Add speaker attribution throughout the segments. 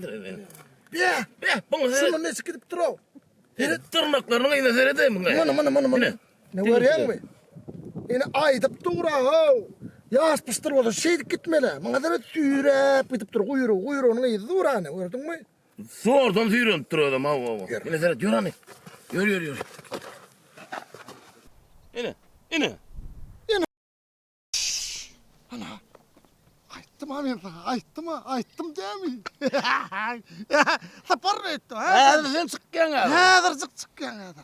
Speaker 1: seyredin.
Speaker 2: Be.
Speaker 1: Bana seyret.
Speaker 2: Şunu ne sikidip durav?
Speaker 1: Tırnaklarını yine seyredeyim bana.
Speaker 2: Mana. Ne görüyorsun mu? Yine aydıp dura ho. Yas pıstır oldu şey gitmeli. Bana da tüyürep gidip dur kuyruğunu yedi durane gördün mü?
Speaker 1: Sordan tüyürüm duruyordum ha. Yine seyret yürü hani. Yürü. Yine.
Speaker 2: Ana. Ayttım değil mi? Sapar etti ha.
Speaker 1: Hadi sen çıkken abi.
Speaker 2: Nedir çıkken hadi.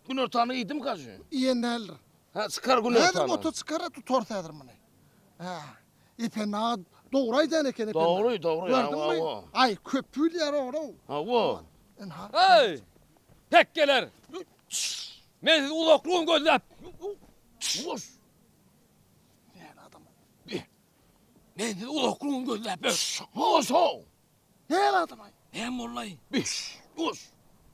Speaker 1: Gün ortağını iyiydi mi kaçıyor?
Speaker 2: İyi neler.
Speaker 1: Ha çıkar gün
Speaker 2: Nedir
Speaker 1: ortağını.
Speaker 2: motor çıkar tutor tedir bunu. Ha. İpena doğraydı ne kene.
Speaker 1: Doğru ya.
Speaker 2: Gördün mü? Ay köpül yer oğlum.
Speaker 1: Ha bu.
Speaker 3: Hey! Tekkeler! Men siz uzakluğun gözlep!
Speaker 1: Boş.
Speaker 2: Ne adam?
Speaker 3: Men siz uzakluğun gözlep!
Speaker 1: Boş o.
Speaker 2: Ne adam?
Speaker 3: Nem vallahi?
Speaker 1: Boş.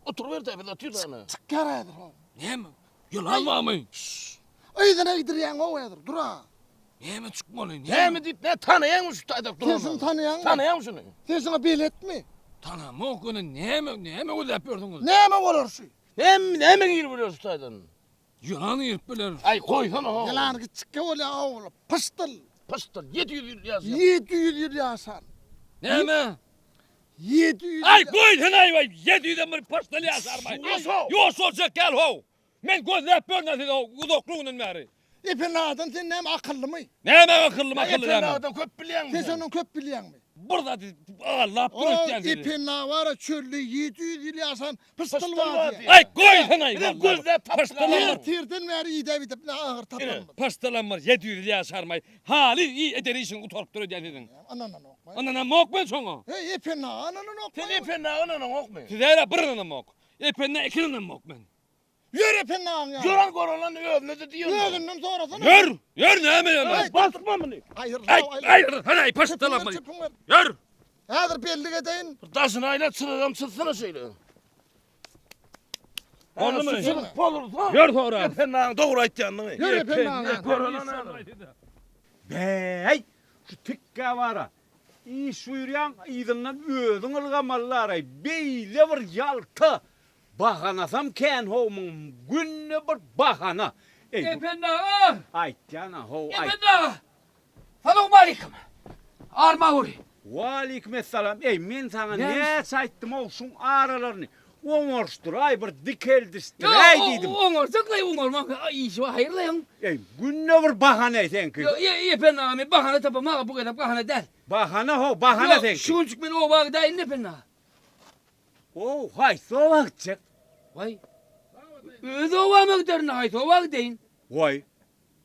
Speaker 1: Otur ver tepede atıyor sana.
Speaker 2: Çıkar edir o.
Speaker 3: Nem? Yalan var mı?
Speaker 2: Aydan aydır yan o edir. Dura.
Speaker 3: Nem çıkmalı?
Speaker 1: Ne mi deyip ne tanıyan mı şu taydak durma?
Speaker 2: Kesin tanıyan mı?
Speaker 1: Tanıyan mı şunu?
Speaker 2: Sen sana bilet mi?
Speaker 3: Tanım o günü nem gözlep yapıyordunuz?
Speaker 2: Ne mi olursun?
Speaker 1: Ne mi girip biliyorsun taydan?
Speaker 3: Yalan yırıp bilir.
Speaker 1: Ay koy sana o.
Speaker 2: Yalan ki çıkka öyle oğlum. Pıstıl.
Speaker 1: Pastır 700 yıl yazıyor.
Speaker 2: 700 yıl yasan.
Speaker 3: Nem?
Speaker 2: 700
Speaker 3: Ay koy sen ay vay! 700'den bir pastel yazar bay!
Speaker 1: Yoso.
Speaker 3: Yoso olacak gel ho! Men gözlep yapıyordun siz o uzakluğunun beri!
Speaker 2: İpin adın sen ne mi akıllı mı?
Speaker 3: Nem akıllı
Speaker 1: Efendim
Speaker 3: nem?
Speaker 1: adam köp biliyor musun?
Speaker 2: Sen onun köp biliyen mi?
Speaker 3: Burada Allah
Speaker 2: O
Speaker 3: bırak dedi.
Speaker 2: ipin var ya çöllü 700 yıl yasan pıstıl
Speaker 1: Pıstıl
Speaker 2: var
Speaker 1: var
Speaker 2: diye.
Speaker 1: diye.
Speaker 3: Ay koy sen ay!
Speaker 1: Bir de gözler
Speaker 3: Pastalan
Speaker 1: patlayan.
Speaker 3: var.
Speaker 2: Yırtirdin ver iyi de bitip ne ağır tatlanmadı.
Speaker 3: Pastalan var 700 liraya sarmay. Hali iyi ederi için utorp duruyor dedin.
Speaker 2: Ananı okma.
Speaker 3: Anana mok ben sonra.
Speaker 2: Hey ipin ananı okma.
Speaker 1: Sen efendim ananın ok mu?
Speaker 3: Sizlere bırını mok. Epenne ikinin mok ben.
Speaker 2: Yürü ipin ya.
Speaker 1: Yoran koralan ne de diyor?
Speaker 2: Yürüdün sonrasını.
Speaker 3: Yür ne hemen hemen.
Speaker 1: Bastırma mı?
Speaker 2: Hayır.
Speaker 3: Ay hanay pastalan var. Yür.
Speaker 2: Nedir belli edeyim?
Speaker 1: Dasını ayla sıradan sırsana söyle.
Speaker 3: Onu mu?
Speaker 1: Olur ha.
Speaker 3: Yür sonra.
Speaker 1: Efendim doğru aytti anlamı.
Speaker 2: Yürü ipin
Speaker 4: Bey, şu tikke vara. İyi suyuryan idından ödün ılgamallara. Beyle bir yaltı. Bahanasam ken homun günne bir bahana.
Speaker 3: Efendim.
Speaker 4: Ay cana ho ay.
Speaker 3: Efendim. Selamun aleyküm. Arma vuri.
Speaker 4: Aleykümselam. Men sana
Speaker 3: Ne?
Speaker 4: ne sayttım o şun aralarını. Oңorstur ay bir dikeldistir. Ay dedim.
Speaker 3: Oңor sıklay oңor. İşi var hayırlayın.
Speaker 4: Günne bir bahane senki.
Speaker 3: Efendim bahane tapama bu kadar bahane del.
Speaker 4: Bahane ho bahane senki.
Speaker 3: Şuncuk ben o vakda inne efendim.
Speaker 4: Oh hay soğukçak.
Speaker 3: Vay. Öde o vamak derin hay o vak deyin.
Speaker 4: Vay.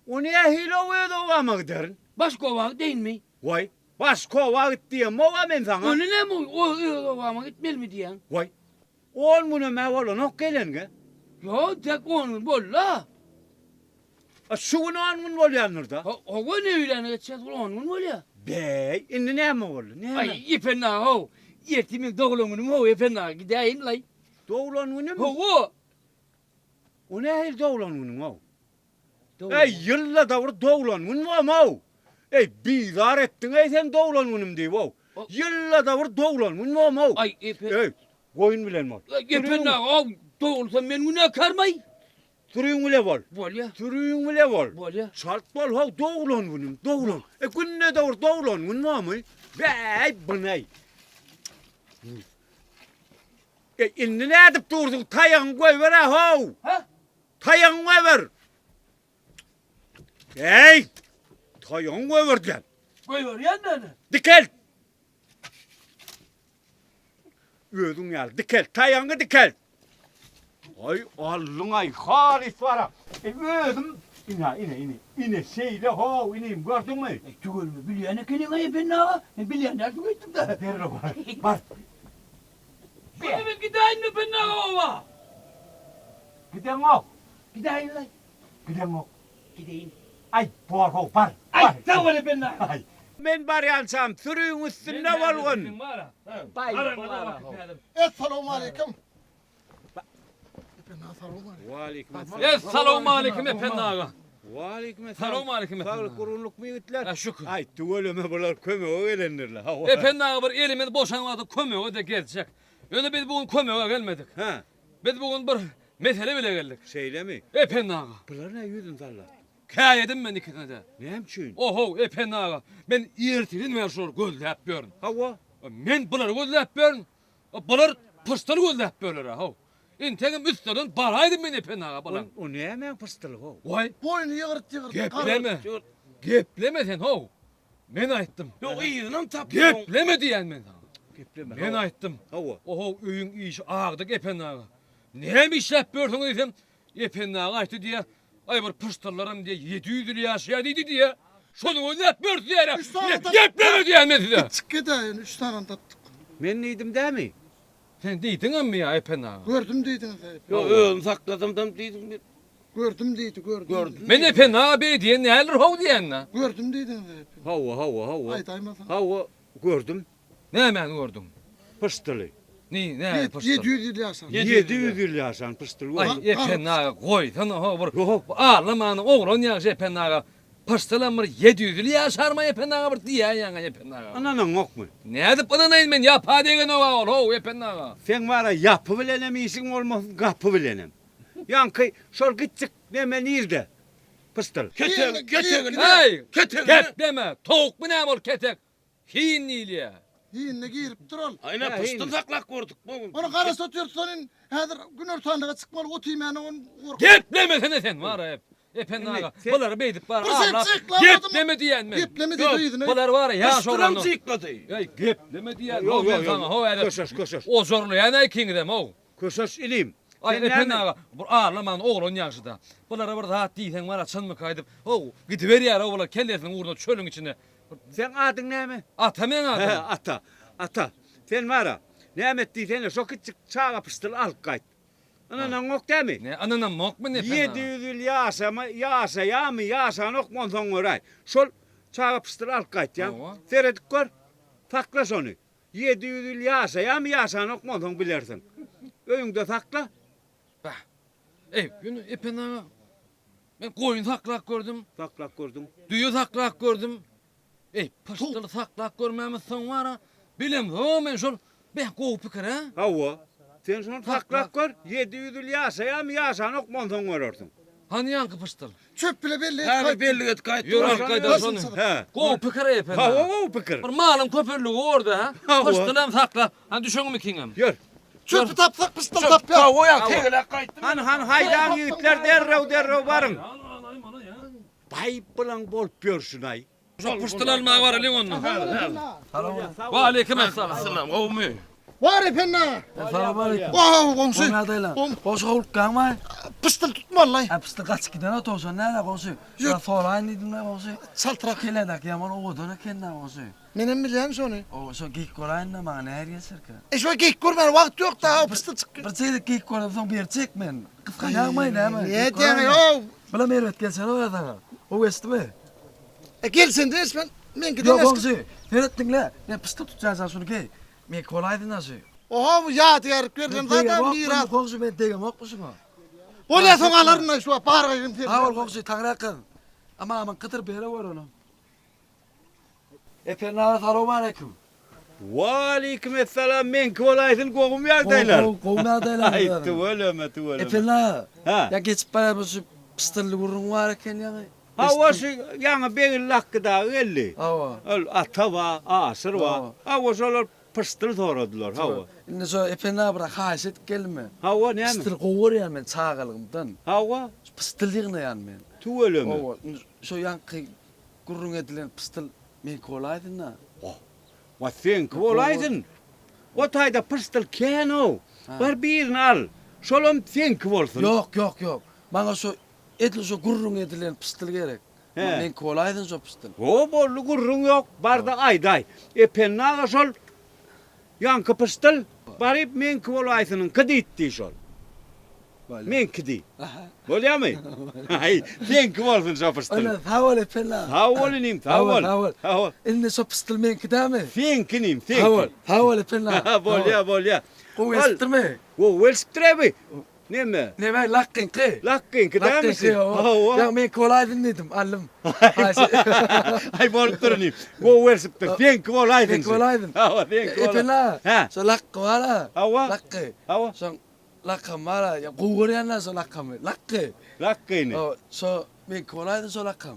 Speaker 4: O ne hilo ödü derin.
Speaker 3: Başka o vak deyin mi?
Speaker 4: Vay. Başka vakit diye mova men sana.
Speaker 3: Onu ne mi? O vamak gitmel mi diyen?
Speaker 4: Vay. On bunu mevalo nok gelen ge.
Speaker 3: Yo tek onun bolla.
Speaker 4: Şuun on mun bolyanırda.
Speaker 3: O ne öyle geçecek onun var ya.
Speaker 4: Bey, indi ne mi oldu? Ne mi?
Speaker 3: Ay efendim o. Yetimin doğulunun o efendim gideyim lay.
Speaker 4: Doğulan bunu mu?
Speaker 3: O.
Speaker 4: O ne hel doğulan bunu mu?
Speaker 3: Doğru.
Speaker 4: Ey yılla davur doğulan bunu mu? Ey bizar ettin ey sen doğulan bunu diye bu. Yılla davur doğulan bunu mu?
Speaker 3: Ay efendim.
Speaker 4: Ey, koyun bilen mi?
Speaker 3: Efendim o doğulsa ben bunu karmay.
Speaker 4: Turuyun bile var.
Speaker 3: Bol ya.
Speaker 4: Turuyun bile var.
Speaker 3: Bol ya.
Speaker 4: Şart bol ha doğulan bunu. Doğulan. E günne davur doğulan bunu mu? Bey bunay. Indi ne edip durdun? Tayan koy ver ha.
Speaker 3: Ha?
Speaker 4: Tayan koy ver. Hey! Tayan koy ver gel.
Speaker 3: Koy var yandan.
Speaker 4: Dikel. Ödün gel. Dikel. Tayanı dikel. Ay Allah'ın ay halis var ha. Ödüm. İne şeyle ha ineyim gördün mü?
Speaker 3: Tugul mu bilyen kelin ay efendim ha. Bilyen de tugul da.
Speaker 4: Derre var. Var.
Speaker 3: Ben gideyim mi efendim o?
Speaker 4: Giden o.
Speaker 3: Gideyim lay.
Speaker 4: Giden o.
Speaker 3: Gideyim.
Speaker 4: Ay var ho var.
Speaker 3: Ay sağ ol efendim.
Speaker 4: Ay. Men var yansam sürüyün üstünde valgın.
Speaker 3: Bay.
Speaker 2: Esselamu aleyküm. İpin selamu aleyküm.
Speaker 4: Aleyküm
Speaker 3: Esselamu aleyküm efendim ağa.
Speaker 4: Waalaikum
Speaker 3: Selamun aleyküm.
Speaker 4: Sağlık kurunluk mu yigitler?
Speaker 3: Ha, şükür.
Speaker 4: Ay tuvaleme bular kömeğe gelenirler. Ha.
Speaker 3: Efendi ağa bir elimiz boşanmadı kömeğe de gelecek. Öyle biz bugün kömeğe gelmedik.
Speaker 4: Ha.
Speaker 3: Biz bugün bir mesele bile geldik.
Speaker 4: Şeyle mi?
Speaker 3: Efendi ağa.
Speaker 4: Bular ne yüzün zalla?
Speaker 3: Kayedim ben ikisine de.
Speaker 4: Ne hemçün?
Speaker 3: Oho efendi ağa. Ben irtilin ver şol gözlep görün.
Speaker 4: Hava.
Speaker 3: Men bular gözlep görün. Bular pıstal gözlep görür ha. İntegim üstadın baraydım ben efendi ağa bulan.
Speaker 4: O ne hemen pıstılı o?
Speaker 3: Vay.
Speaker 2: Boynu yığırt yığırt.
Speaker 3: Gepleme. Gepleme sen ho. Men ayttım.
Speaker 1: Yok iyiden tap.
Speaker 3: Gepleme diyen men.
Speaker 4: Gepleme.
Speaker 3: Men ayttım.
Speaker 4: Hava.
Speaker 3: Oho üyün iş ağırdık efendi ağa. Neyem işlep gördün desem. Efendi ağa ayttı diye. Ay bir pıstallarım diye 700 lira yaşayadıydı diye. Şunu gözlep gördü diye.
Speaker 2: Üç tane de-
Speaker 3: Gepleme diyen men dedi.
Speaker 2: Çıkı da yani 3 tane taptık.
Speaker 4: Men neydim değil mi?
Speaker 3: Sen deydin mi ya efendi ağa?
Speaker 2: Gördüm deydiniz hep.
Speaker 1: Yok öğüm sakladım da dedim.
Speaker 2: Gördüm deydi gördüm.
Speaker 1: Gördüm.
Speaker 3: Men efendi ağa bey diyen ne alır ho diyen ne?
Speaker 2: Gördüm deydiniz hep.
Speaker 4: Hava.
Speaker 2: Ay daymasan.
Speaker 4: Hava gördüm.
Speaker 3: Ne hemen gördüm?
Speaker 4: Pıstılı.
Speaker 3: Ne pıstal?
Speaker 2: 700 yıl yaşan.
Speaker 4: 700 yıl yaşan pıstılı.
Speaker 3: Ay
Speaker 2: Kar-
Speaker 3: efendi ağa koy. Sana ho bir.
Speaker 4: Yok.
Speaker 3: Ağlamanın oğlan yağı efendi ağa. Pastalan bir 700 lira yaşar mı efendi ağa bir diyen yana efendi ağa.
Speaker 4: Ananın yok mu?
Speaker 3: Ne edip bana neyim ben yapa degen o oğul ho efendi ağa.
Speaker 4: Sen var ya yapı bilenem iyisin olmasın kapı bilenem. Yankı şol gittik hemen irde. Pıstıl.
Speaker 1: Ketek, ketek.
Speaker 3: Hey!
Speaker 1: Ketek.
Speaker 3: Ket deme. Tavuk mu ne bol ketek? Hinliyle.
Speaker 2: Yiyinle giyirip durun.
Speaker 1: Aynen
Speaker 4: Ha,
Speaker 1: pıstın
Speaker 4: iyi.
Speaker 1: saklak gördük. Bugün.
Speaker 2: Onu karı satıyor senin. Hedir gün ortalarına çıkmalı otayım yani onu.
Speaker 3: Gep deme sen var ya hep. Efendi ağa.
Speaker 4: sen-
Speaker 3: Bunları beydip var.
Speaker 2: Dur sen
Speaker 3: Allah.
Speaker 2: çık lan
Speaker 3: Gep
Speaker 2: adamı.
Speaker 3: deme diyen mi?
Speaker 2: Geplemi
Speaker 3: Yok,
Speaker 2: dediydin.
Speaker 3: bunlar var ya yaş
Speaker 1: Pıstıram
Speaker 3: oranı.
Speaker 1: çıkladı.
Speaker 3: Ey gep deme diyen.
Speaker 4: Yok,
Speaker 3: Ben
Speaker 4: yok,
Speaker 3: sana
Speaker 4: yok.
Speaker 3: ho öyle.
Speaker 4: Köşöş.
Speaker 3: O zorlu yani ikinci dem o.
Speaker 4: Köşöş ilim.
Speaker 3: Ay
Speaker 4: Sen
Speaker 3: efendi
Speaker 4: nerede-
Speaker 3: ağa. Bu ağlaman oğlun yaşlı da. Bunlara bir rahat değilsen var açın mı kaydıp. O gidiver ya oğlan kellesinin uğruna çölün içine.
Speaker 4: Sen adın ne mi?
Speaker 3: Atamen
Speaker 4: He,
Speaker 3: adam.
Speaker 4: ata. Sen var ya. Ne emettiysen şu küçük çağa pıstıl al kayıt. Ananın yok değil mi?
Speaker 3: Ne ananam mok mu ne efendi ağa?
Speaker 4: 700 yıl yaşa yok monton oray. Şol çağa pıstıl al kayıt ya.
Speaker 3: Hava.
Speaker 4: Seyredip gör. Takla şonu. 700 yıl yaşa yok monton bilirsin. Öğünde takla.
Speaker 3: Ey günü efendi ağa. Ben koyun saklak gördüm.
Speaker 4: Takla gördüm.
Speaker 3: Düyü saklak gördüm. Ey pıstılı saklak görmemişsin var ha. Bilem o men şol. Ben kovu pikir ha.
Speaker 4: Hava. Sen şunu takla
Speaker 3: Takla.
Speaker 4: gör. 700 yıl yaşa yok monton görürsün.
Speaker 3: Hani yankı pıstılı.
Speaker 2: Çöp bile belli.
Speaker 1: Abi belli et kayıt.
Speaker 3: Yürü
Speaker 1: var.
Speaker 3: arkadaş
Speaker 2: Nasıl
Speaker 3: onu.
Speaker 2: sana?
Speaker 4: He.
Speaker 3: Kovu pikir efendi
Speaker 4: Hava
Speaker 3: ağa.
Speaker 4: o pikir.
Speaker 3: Bir malın köpürlüğü orada ha.
Speaker 4: Hava.
Speaker 3: Pıstılan sakla. Hani düşün mü kingem?
Speaker 4: Gör.
Speaker 2: Çöpü tapsak pıstal tap ya.
Speaker 1: Ha o ya tegele kayıt.
Speaker 4: Han haydan yiğitler derrev varın. Bay bulan bol görsün ay.
Speaker 3: Çok pıstılanma var lan onun. Ve aleyküm esselam.
Speaker 1: Selam o mu?
Speaker 2: Var efendim.
Speaker 5: Selamünaleyküm.
Speaker 2: Wow komşu.
Speaker 5: Kom adayla. Koşu olup kalma.
Speaker 2: Pıstal tutma vallahi.
Speaker 5: Hapiste kaç giden atıyorsun. Nerede koşu? Ya sonra aynı dinle koşu.
Speaker 2: Saltırak.
Speaker 5: Keledak yaman o döne kendine koşu.
Speaker 2: Benim bileceğim şunu.
Speaker 5: O şu giyik kolayın da bana her yeserke.
Speaker 2: Şu geyik kurban vakit yok da pıstal çık.
Speaker 5: Bir şeyde giyik kolayın son bir çekmen. Kıska yağmayın hemen.
Speaker 2: Niye diyene yo.
Speaker 5: Bana mervet gelsen o adana. O vesti mi?
Speaker 2: Gelsin de ben. Ben gidin
Speaker 5: Yok
Speaker 2: eski.
Speaker 5: koşu. Ferhat dinle. Ne piste tutacaksın şunu ki. Mi kolaydın nasıl?
Speaker 2: Oha bu ya diğer verdim zaten miras.
Speaker 5: Koşu ben degem yok musun?
Speaker 2: Oraya soğanlarına şu bağırayım.
Speaker 5: Ağır koşu takrakın. Ama kıtır bere var onu. Efendim selamünaleyküm.
Speaker 4: Waalaikum selam men kolaysın kovum yerdeyler.
Speaker 5: Kovum adaylar.
Speaker 4: Ay tuvaleme.
Speaker 5: Efendim
Speaker 4: Ha.
Speaker 5: ya geçip bana bu pıstılı vurun varken yani.
Speaker 4: Hava şu yana beyin lakkı da elli.
Speaker 5: Hava.
Speaker 4: Ata var, asır var.
Speaker 5: Hava.
Speaker 4: Hava şolar pıstıl soradılar hava.
Speaker 5: Şimdi so efendim bırak haşet gelme.
Speaker 4: Hava ne mi?
Speaker 5: Pıstılı kovur yani ben çağalımdan.
Speaker 4: Hava
Speaker 5: Pıstılı yığına yani ben.
Speaker 4: tuvaleme.
Speaker 5: Hava. Şu yankı gurrun edilen pıstılı men kolaydın na.
Speaker 4: What sen kolaysın? O tayda pıstıl keno. Var birini al. Şolum sen kvolsun.
Speaker 5: Yok. Bana şu etli şu gurrun edilen pıstılı gerek.
Speaker 4: He.
Speaker 5: Men kolaydın şu pıstılı.
Speaker 4: O bollu gurrun yok. Barda ayday. Pennaga şol. Yankı pıstıl. Barip men kolaysının kıditti şol. Men kidi. Bolya mı? Ay, sen kvolsun şu pıstıl.
Speaker 5: Ana haval efendim.
Speaker 4: Havolim,
Speaker 5: Haval.
Speaker 4: havo.
Speaker 5: Elinde şu pıstılı men kidame.
Speaker 4: Sen kinim, sen.
Speaker 5: Haval efendim.
Speaker 4: Bolya.
Speaker 5: O estirme.
Speaker 4: O welsptrebi. Neme?
Speaker 5: Neme lakkınki.
Speaker 4: Lakkınki değil misin?
Speaker 5: Lakkınki. Ya men kolaydın dedim alım.
Speaker 4: Ay bolup durunayım. Go versiptir. Denk olaydın.
Speaker 5: Men kolaydın.
Speaker 4: Hava denk olaydın.
Speaker 5: Epena.
Speaker 4: Ha.
Speaker 5: So lakkı var.
Speaker 4: Hava.
Speaker 5: Lakkı.
Speaker 4: Hava.
Speaker 5: So lakkı var. Ya kuğuryanlar so lakkı mı? Lakkı.
Speaker 4: Lakkıyını.
Speaker 5: Oh, so men kolaydın so lakkı.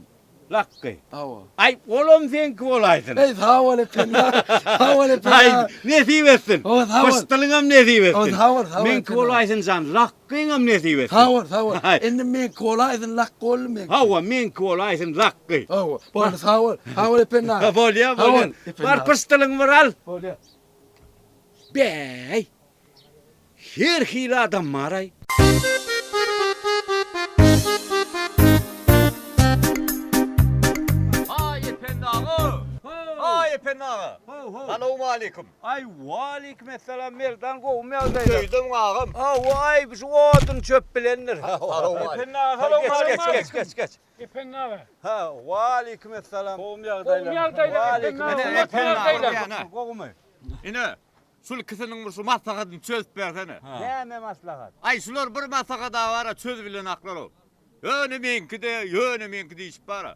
Speaker 4: Lakkı.
Speaker 5: Hava.
Speaker 4: Ay oğlum denk olaydın.
Speaker 5: Ey hava epena. Hava epena.
Speaker 4: Ay ne diyorsun?
Speaker 5: Oh, hava.
Speaker 4: Fıstılığım ne diyorsun?
Speaker 5: Oh, hava.
Speaker 4: Men kolaydın sen lakkıyım ne diyorsun?
Speaker 5: Hava.
Speaker 4: Ay.
Speaker 5: Enne men kolaydın lakkı ol men.
Speaker 4: Hava men kolaydın lakkı.
Speaker 5: Hava. Bana hava epena.
Speaker 4: Ha bolya.
Speaker 5: Hava.
Speaker 4: Var fıstılığın var al.
Speaker 5: Bolya.
Speaker 4: Bey. Her hile adam var ay.
Speaker 6: Ay efendi ağa. Ay efendi ağa. Selamun aleyküm.
Speaker 4: Ay aleyküm selam merdan go meldaydı.
Speaker 6: Duydun mu ağam?
Speaker 4: Vay şu odun çöp bilenler.
Speaker 6: Selamun aleyküm.
Speaker 4: Efendi ağa geç.
Speaker 3: Efendi ağa.
Speaker 4: Ha aleyküm selam.
Speaker 3: Kovum yağdayla,
Speaker 4: Aleyküm
Speaker 3: efendi ağa.
Speaker 4: selam. Kovum.
Speaker 6: Ine, sul kısının şu masakadını çözüp versene.
Speaker 4: Ne maslahat?
Speaker 6: Ay şular bir masaka daha var çöz bilen aklar o. Yönü minki de iş para.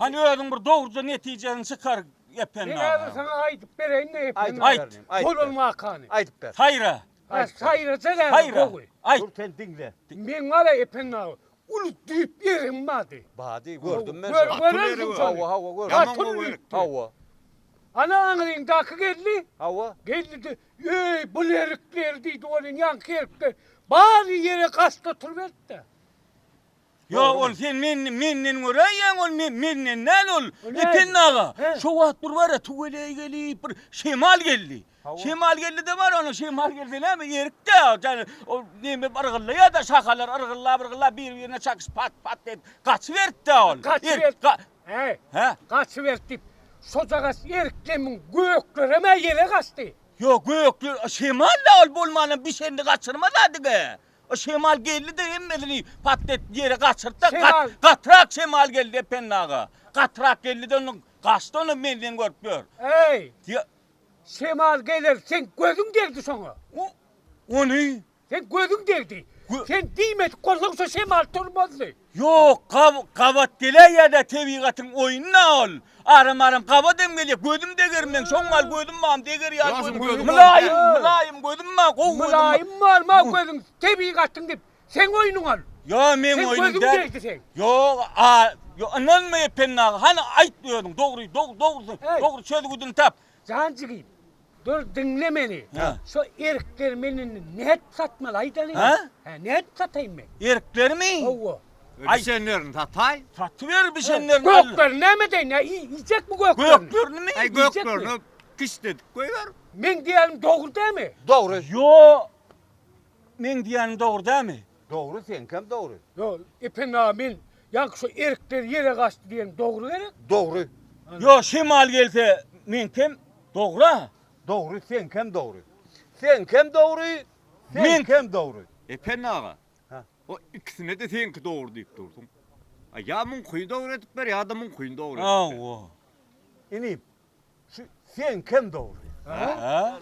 Speaker 7: Hani ödün bir doğruca neticeni çıkar yepen
Speaker 3: Ne
Speaker 7: ağa.
Speaker 3: lazım sana aydıp bereyim ne efendi
Speaker 7: Ayt.
Speaker 3: ağa. Kol olma kanı.
Speaker 4: Aytıp ver.
Speaker 7: Hayra.
Speaker 3: Ha sayra zelen
Speaker 7: Hayra.
Speaker 3: koy.
Speaker 7: Ay.
Speaker 4: Dur sen dinle.
Speaker 3: Men var ya efendi ağa. Ulu düyüp yerim madı.
Speaker 4: Badi gördüm ben
Speaker 3: Gör-
Speaker 4: seni.
Speaker 3: Görürsün
Speaker 6: Hava,
Speaker 3: sen.
Speaker 4: Hava gördüm.
Speaker 6: Yaman
Speaker 3: Atın
Speaker 6: bu
Speaker 3: yürüttü.
Speaker 4: Hava.
Speaker 3: Ana anlayın dakika geldi.
Speaker 4: Hava.
Speaker 3: Geldi de bu herifler deydi onun yan herifler. Bari yere kastı turbetti.
Speaker 7: Ya ol sen mennen öğrenyen ol mennen ne ol?
Speaker 3: O ne?
Speaker 7: Yepen ağa.
Speaker 3: He.
Speaker 7: Şu vaat bir var ya tuvele gelip bir şemal geldi.
Speaker 4: Hava.
Speaker 7: Şemal geldi de var onun şemal geldi ne mi yerikte yani o nemi argılla ya da şakalar argılla birbirine çakış pat deyip kaç verdi ol.
Speaker 3: Kaç
Speaker 7: Erik-
Speaker 3: verdi?
Speaker 7: ka-
Speaker 3: He.
Speaker 7: He?
Speaker 3: Kaç verdi. Socagas erklemin göklerime yere kastı.
Speaker 7: Yok göklü şemal da ol bulmanın bir şeyini kaçırmadı dige. O şemal geldi de emmedini patlet yere kaçırdı da
Speaker 3: Şemal.
Speaker 7: katrak şemal geldi yepen ağa. Katrak geldi de onun kaçtı onu menden görüp
Speaker 3: Hey.
Speaker 7: Ya
Speaker 3: Semal gelir sen gözün geldi sana.
Speaker 7: o ne?
Speaker 3: Sen gözün geldi.
Speaker 7: Gö-
Speaker 3: Sen değmet kolunsa Semal durmazdı.
Speaker 7: Yok kavat dile ya da tebigatın oyununa ol. Arım kavadım geliyor. Gözüm de görmem. Şonmal gözüm mam deger ya.
Speaker 6: Lazım
Speaker 7: gözüm.
Speaker 6: gözüm.
Speaker 7: Mülayim gözüm ma.
Speaker 3: Mülayim mı alma gözün tebiği kattın deyip sen oyunun al.
Speaker 7: Ya men
Speaker 3: Sen
Speaker 7: oyunum
Speaker 3: gözün
Speaker 7: der.
Speaker 3: geldi sen.
Speaker 7: Yok anan mı yepen ağa? Hani ait diyordun. Doğru.
Speaker 3: Hey.
Speaker 7: Doğru çözgüdün tap.
Speaker 3: Cancığım. Dur dinle beni.
Speaker 7: Ha.
Speaker 3: Şu erkekler beni net satmalaydı.
Speaker 7: Ha?
Speaker 3: Net satayım ben.
Speaker 7: Erkekler mi?
Speaker 3: Allah.
Speaker 6: Ay senlerin tatay.
Speaker 7: Satıver bir şeylerin al.
Speaker 3: Gökler ne mi deyin ya? Yiyecek mi gökler?
Speaker 7: Göklerini mi?
Speaker 6: Ay
Speaker 3: Yiyecek mi?
Speaker 6: göklerini kış dedik koyver.
Speaker 3: Ben diyelim doğru değil mi?
Speaker 4: Doğru.
Speaker 7: Yo. Men diyen doğru değil mi?
Speaker 4: Doğru sen kim doğru?
Speaker 3: Yo, ipen amin. Yak şu erkekler yere kaçtı diyelim doğru verin.
Speaker 4: Doğru.
Speaker 7: Yo şemal gelse men kim? Doğru ha?
Speaker 4: Doğru sen kim doğru? Sen kim doğru? Sen
Speaker 7: Men-
Speaker 4: kim doğru?
Speaker 6: Efendi ağa.
Speaker 4: Ha.
Speaker 6: O ikisine de seninki doğru deyip durdun. Ay ya mun kuyu doğru edip ver ya da mun kuyu doğru edip ver.
Speaker 7: Allah.
Speaker 4: İneyim. Şu sen kim doğru?
Speaker 7: Ha?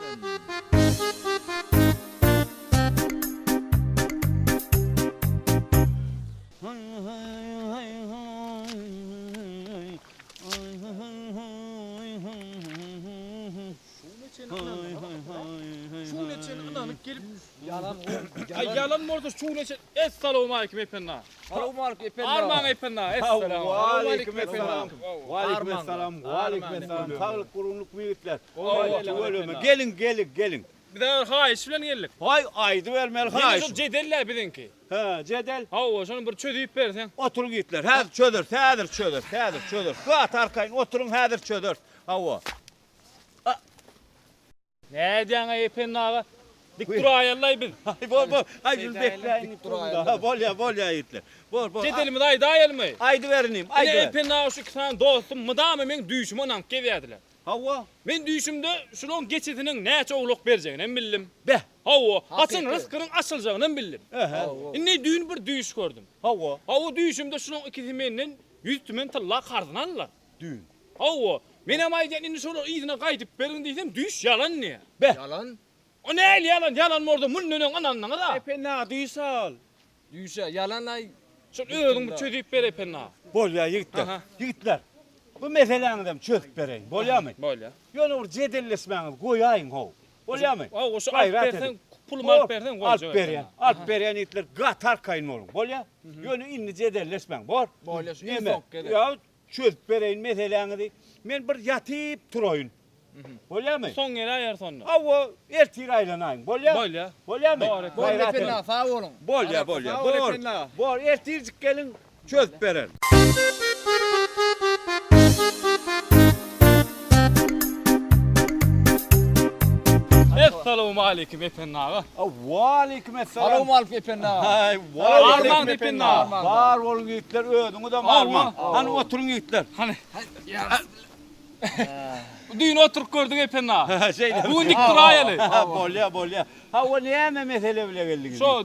Speaker 8: Ay yalan mı orada şuun için? Esselamu aleyküm efendim.
Speaker 4: Selamun aleyküm efendim.
Speaker 8: Armağan efendim. Esselamu
Speaker 4: Aleyküm selam. Aleyküm selam. Aleyküm selam. Sağlık kurumluk büyükler. Gelin.
Speaker 8: Bir de hayiş bilen geldik.
Speaker 4: Hay aydı vermel
Speaker 8: Yine
Speaker 4: hay.
Speaker 8: şu cedeller bizimki.
Speaker 4: Ha cedel.
Speaker 8: Hava şunu bir çözüyüp versen.
Speaker 4: Otur gitler. Hadi çödür. Kat arkayın oturun hadi çödür. Hava.
Speaker 8: Ne diyen efendim ağa? Dik dura ayarlay bil.
Speaker 4: Hay bol. Hay şunu bekleyin. Ha bol ya gitler. Bol.
Speaker 8: Cedelimi dayı dayal mı?
Speaker 4: Aydı verineyim.
Speaker 8: Ne
Speaker 4: Aydı ver.
Speaker 8: efendim ağa şu kısan dostum mıdamı men düğüşümü onam keverdiler.
Speaker 4: Hava.
Speaker 8: Men düğüşümde şunun geçitinin neçe oğluk vereceğini bildim.
Speaker 4: Be.
Speaker 8: Hava açın rızkının açılacağını bildim.
Speaker 4: Aha.
Speaker 8: Ne düğün bir düğüş gördüm.
Speaker 4: Hava.
Speaker 8: Hava düğüşümde şunun ikisi menden 100 tümen talla kardın alırlar. O ne yalan mı orada mun nönün ananına da.
Speaker 7: Epenna duysal.
Speaker 8: Düýse yalan ay. Şol öňüňi çözüp ber epenna.
Speaker 4: Bol ya yigitler.
Speaker 8: Aha.
Speaker 4: Yigitler. Bu meseleni çözüp bereyim. Bolýarmy?
Speaker 8: Bolýa.
Speaker 4: Ýöne bir jedellesmäňiz goýaýyn ho. Bolýarmy?
Speaker 8: O şu
Speaker 4: Gayret
Speaker 8: alp
Speaker 4: edin.
Speaker 8: bersen, pulumu alp bersen
Speaker 4: Alp berýän. Alp berýän itler gatar kaýyn bolun. Bolýa? Ýöne inni jedellesmäň bor.
Speaker 8: Bolýa, şu
Speaker 4: Näme?
Speaker 8: infok gerek.
Speaker 4: Ya çözüp bereyin meselenizi. Men bir yatyp turaýyn. Bolýarmy?
Speaker 8: Son ýere aýar sonra.
Speaker 4: Awa ertir aýlanaýyn. Bolýa?
Speaker 8: Bolýa.
Speaker 4: Bolýarmy?
Speaker 8: Doğru.
Speaker 4: Gayret edin.
Speaker 5: sağ olun.
Speaker 4: Bolýa, bolýa. Bor ertirjik gelin çözüp beren.
Speaker 8: Assalamu alaykum epenna.
Speaker 4: Waleyküm esselam.
Speaker 5: Haram alp epenna.
Speaker 4: Hay,
Speaker 8: Arman epenna.
Speaker 4: Var olun yiğitler, ödünü de malma. Hani oturun yiğitler.
Speaker 8: Hani düýün oturup gördük epenna. Bu dik duraýaly.
Speaker 4: Bolya. Ha o näme mesele bile geldiniz?
Speaker 8: Şo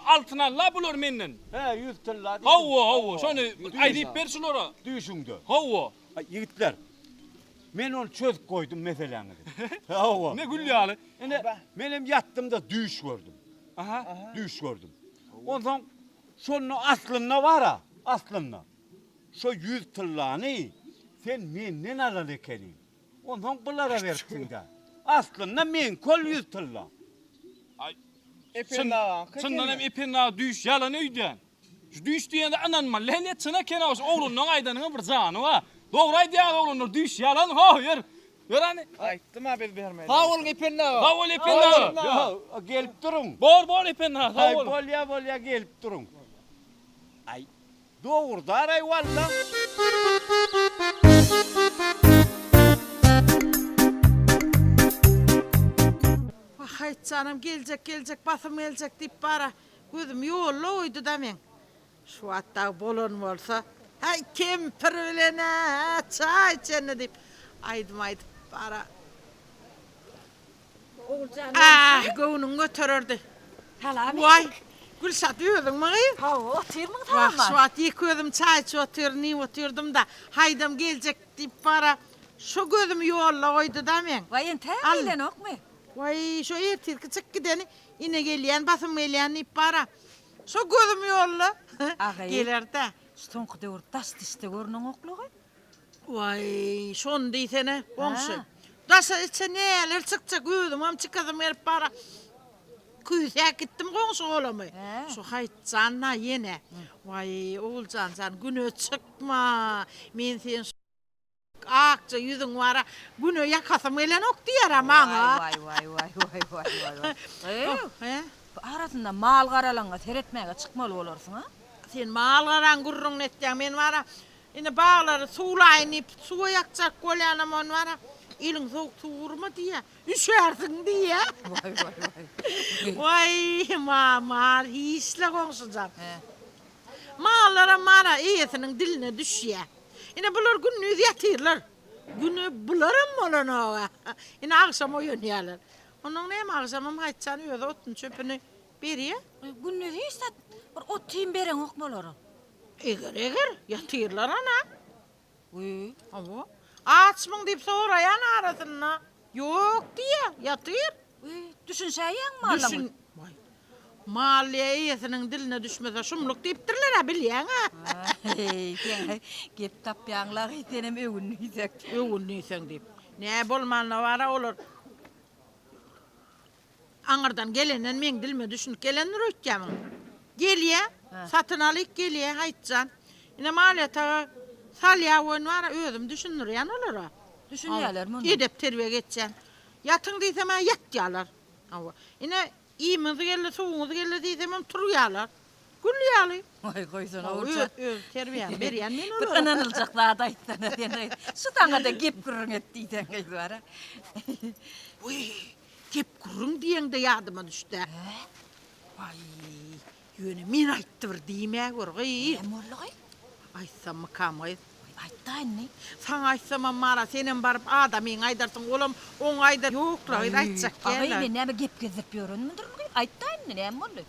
Speaker 8: altına la bulur menden.
Speaker 4: He 100 tilla.
Speaker 8: Hawa, şonu aýdyp berşilora.
Speaker 4: Düşündü.
Speaker 8: Hawa.
Speaker 4: Yiğitler. Men onu çözüp koydum meseleni. Hawa.
Speaker 8: Ne gülýaly.
Speaker 4: Ene benim yattığımda düş gördüm.
Speaker 8: Aha.
Speaker 4: Düş gördüm. Ondan şonun aslında var ha. Aslında. Şu 100 tillany sen menden alan ekenin. Ondan bulara versin de. Aslında men kol 100 tilla.
Speaker 5: Epenna.
Speaker 8: Senden hem epenna düş yalan öýden. Şu düş diýende ananma lehli çına kenaws oğlunun aýdanyň bir zany wa. Dogry aýdýar oğlunlar düş yalan ha yer. Ýörani.
Speaker 5: Aytdım abi bermedi. Sağ olun epenna.
Speaker 8: Sağ ol epenna.
Speaker 4: Ya gelip durun.
Speaker 8: Bor epenna. Sağ
Speaker 4: Ay
Speaker 8: ol.
Speaker 4: bolya gelip durun. Ay doğru da aray valla.
Speaker 9: Hay canım gelecek basım gelecek deyip bara gözüm yolla oydu da men. Şu hatta bolon olsa hay kempir bilene çay içene deyip aydım bara. Ah göğünün götürürdü. Vay Gülşat yiyordun mu? Şu at yıkıyordum çay oturdum da haydım gelecek deyip bara şu gözüm yolla oydu da men.
Speaker 10: Vay ente ok mu?
Speaker 9: Vay şu ertir küçük gideni yine geliyen basım geliyen ip bara. Şu gözüm yolla. Gelir de.
Speaker 10: Stonk de tas diste görnün okluğu.
Speaker 9: Vay şon diysene onsu. Dasa içe neler çıkacak gözüm am çıkadım erip bara. Küyse gittim konsu oğlumu. Şu haycanna yine. Vay oğulcan sen günü çıkma. Men sen akça yüzün var. Günü yakasım gelen ok diyer ama.
Speaker 10: Vay. Arasında mal qaralanga teretmeye çıkmalı olursun ha?
Speaker 9: Sen mal qaran gurrun etken men var. Yine bağları sulayınıp suya yakacak kolyanım on var. Elin soğuk tuğurma diye. Üşersin diye. Vay mal hisle konuşacağım. Mallara mara iyisinin diline düşüyor. Yine bulur günlüğü yatırlar. Günü bulurum olan o. Yine akşam oynuyorlar. Onun neyim akşamım hayçanı öyle otun çöpünü beriyor.
Speaker 10: Günlüğü işte o tim beren okmaları.
Speaker 9: Eger yatırlar ana.
Speaker 10: Uy.
Speaker 9: Ava. Açmın deyip sorayan arasına. Yok diye yatır.
Speaker 10: Uy. Düşünseyen malın.
Speaker 9: Düşün. Maliye iyisinin diline düşmese şumluk deyiptirler ha bilyen ha.
Speaker 10: Gep tapyanlar itenem öğünlüysek.
Speaker 9: Öğünlüysen deyip. Ne bolmanla vara olur. Anırdan gelenen men dilime düşünüp gelenler ötkemin. Geliye, satın alıp geliye haytcan. Yine maliye tağı salyavun var özüm düşünür yan olur ha.
Speaker 10: Düşünüyorlar mı?
Speaker 9: Gidip terbiye geçeceksin. Yatın diysem yat diyorlar. Yine iyimizi geldi, soğumuzu geldi diysem turuyorlar. Gülüyorlar.
Speaker 10: Vay koysana olacak.
Speaker 9: Terbiyen beriyen men olur.
Speaker 10: Bir ananılacaklar da ittanı diye. Şu tane de gep kırın ettiysen kaydı var ha.
Speaker 9: Uy, gep kurun diyen de yardıma düştü. Vay, yöne min ayttır diyme gör.
Speaker 10: Emorluğu?
Speaker 9: Aysam mı kamayız?
Speaker 10: Aytta anne.
Speaker 9: Sen aysam mara senin barıp adamın aydarsın oğlum. On aydar yoklar aytacak
Speaker 10: Ağayla ne mi gep gezip görünmüdür? Aytta anne ne emorluğu?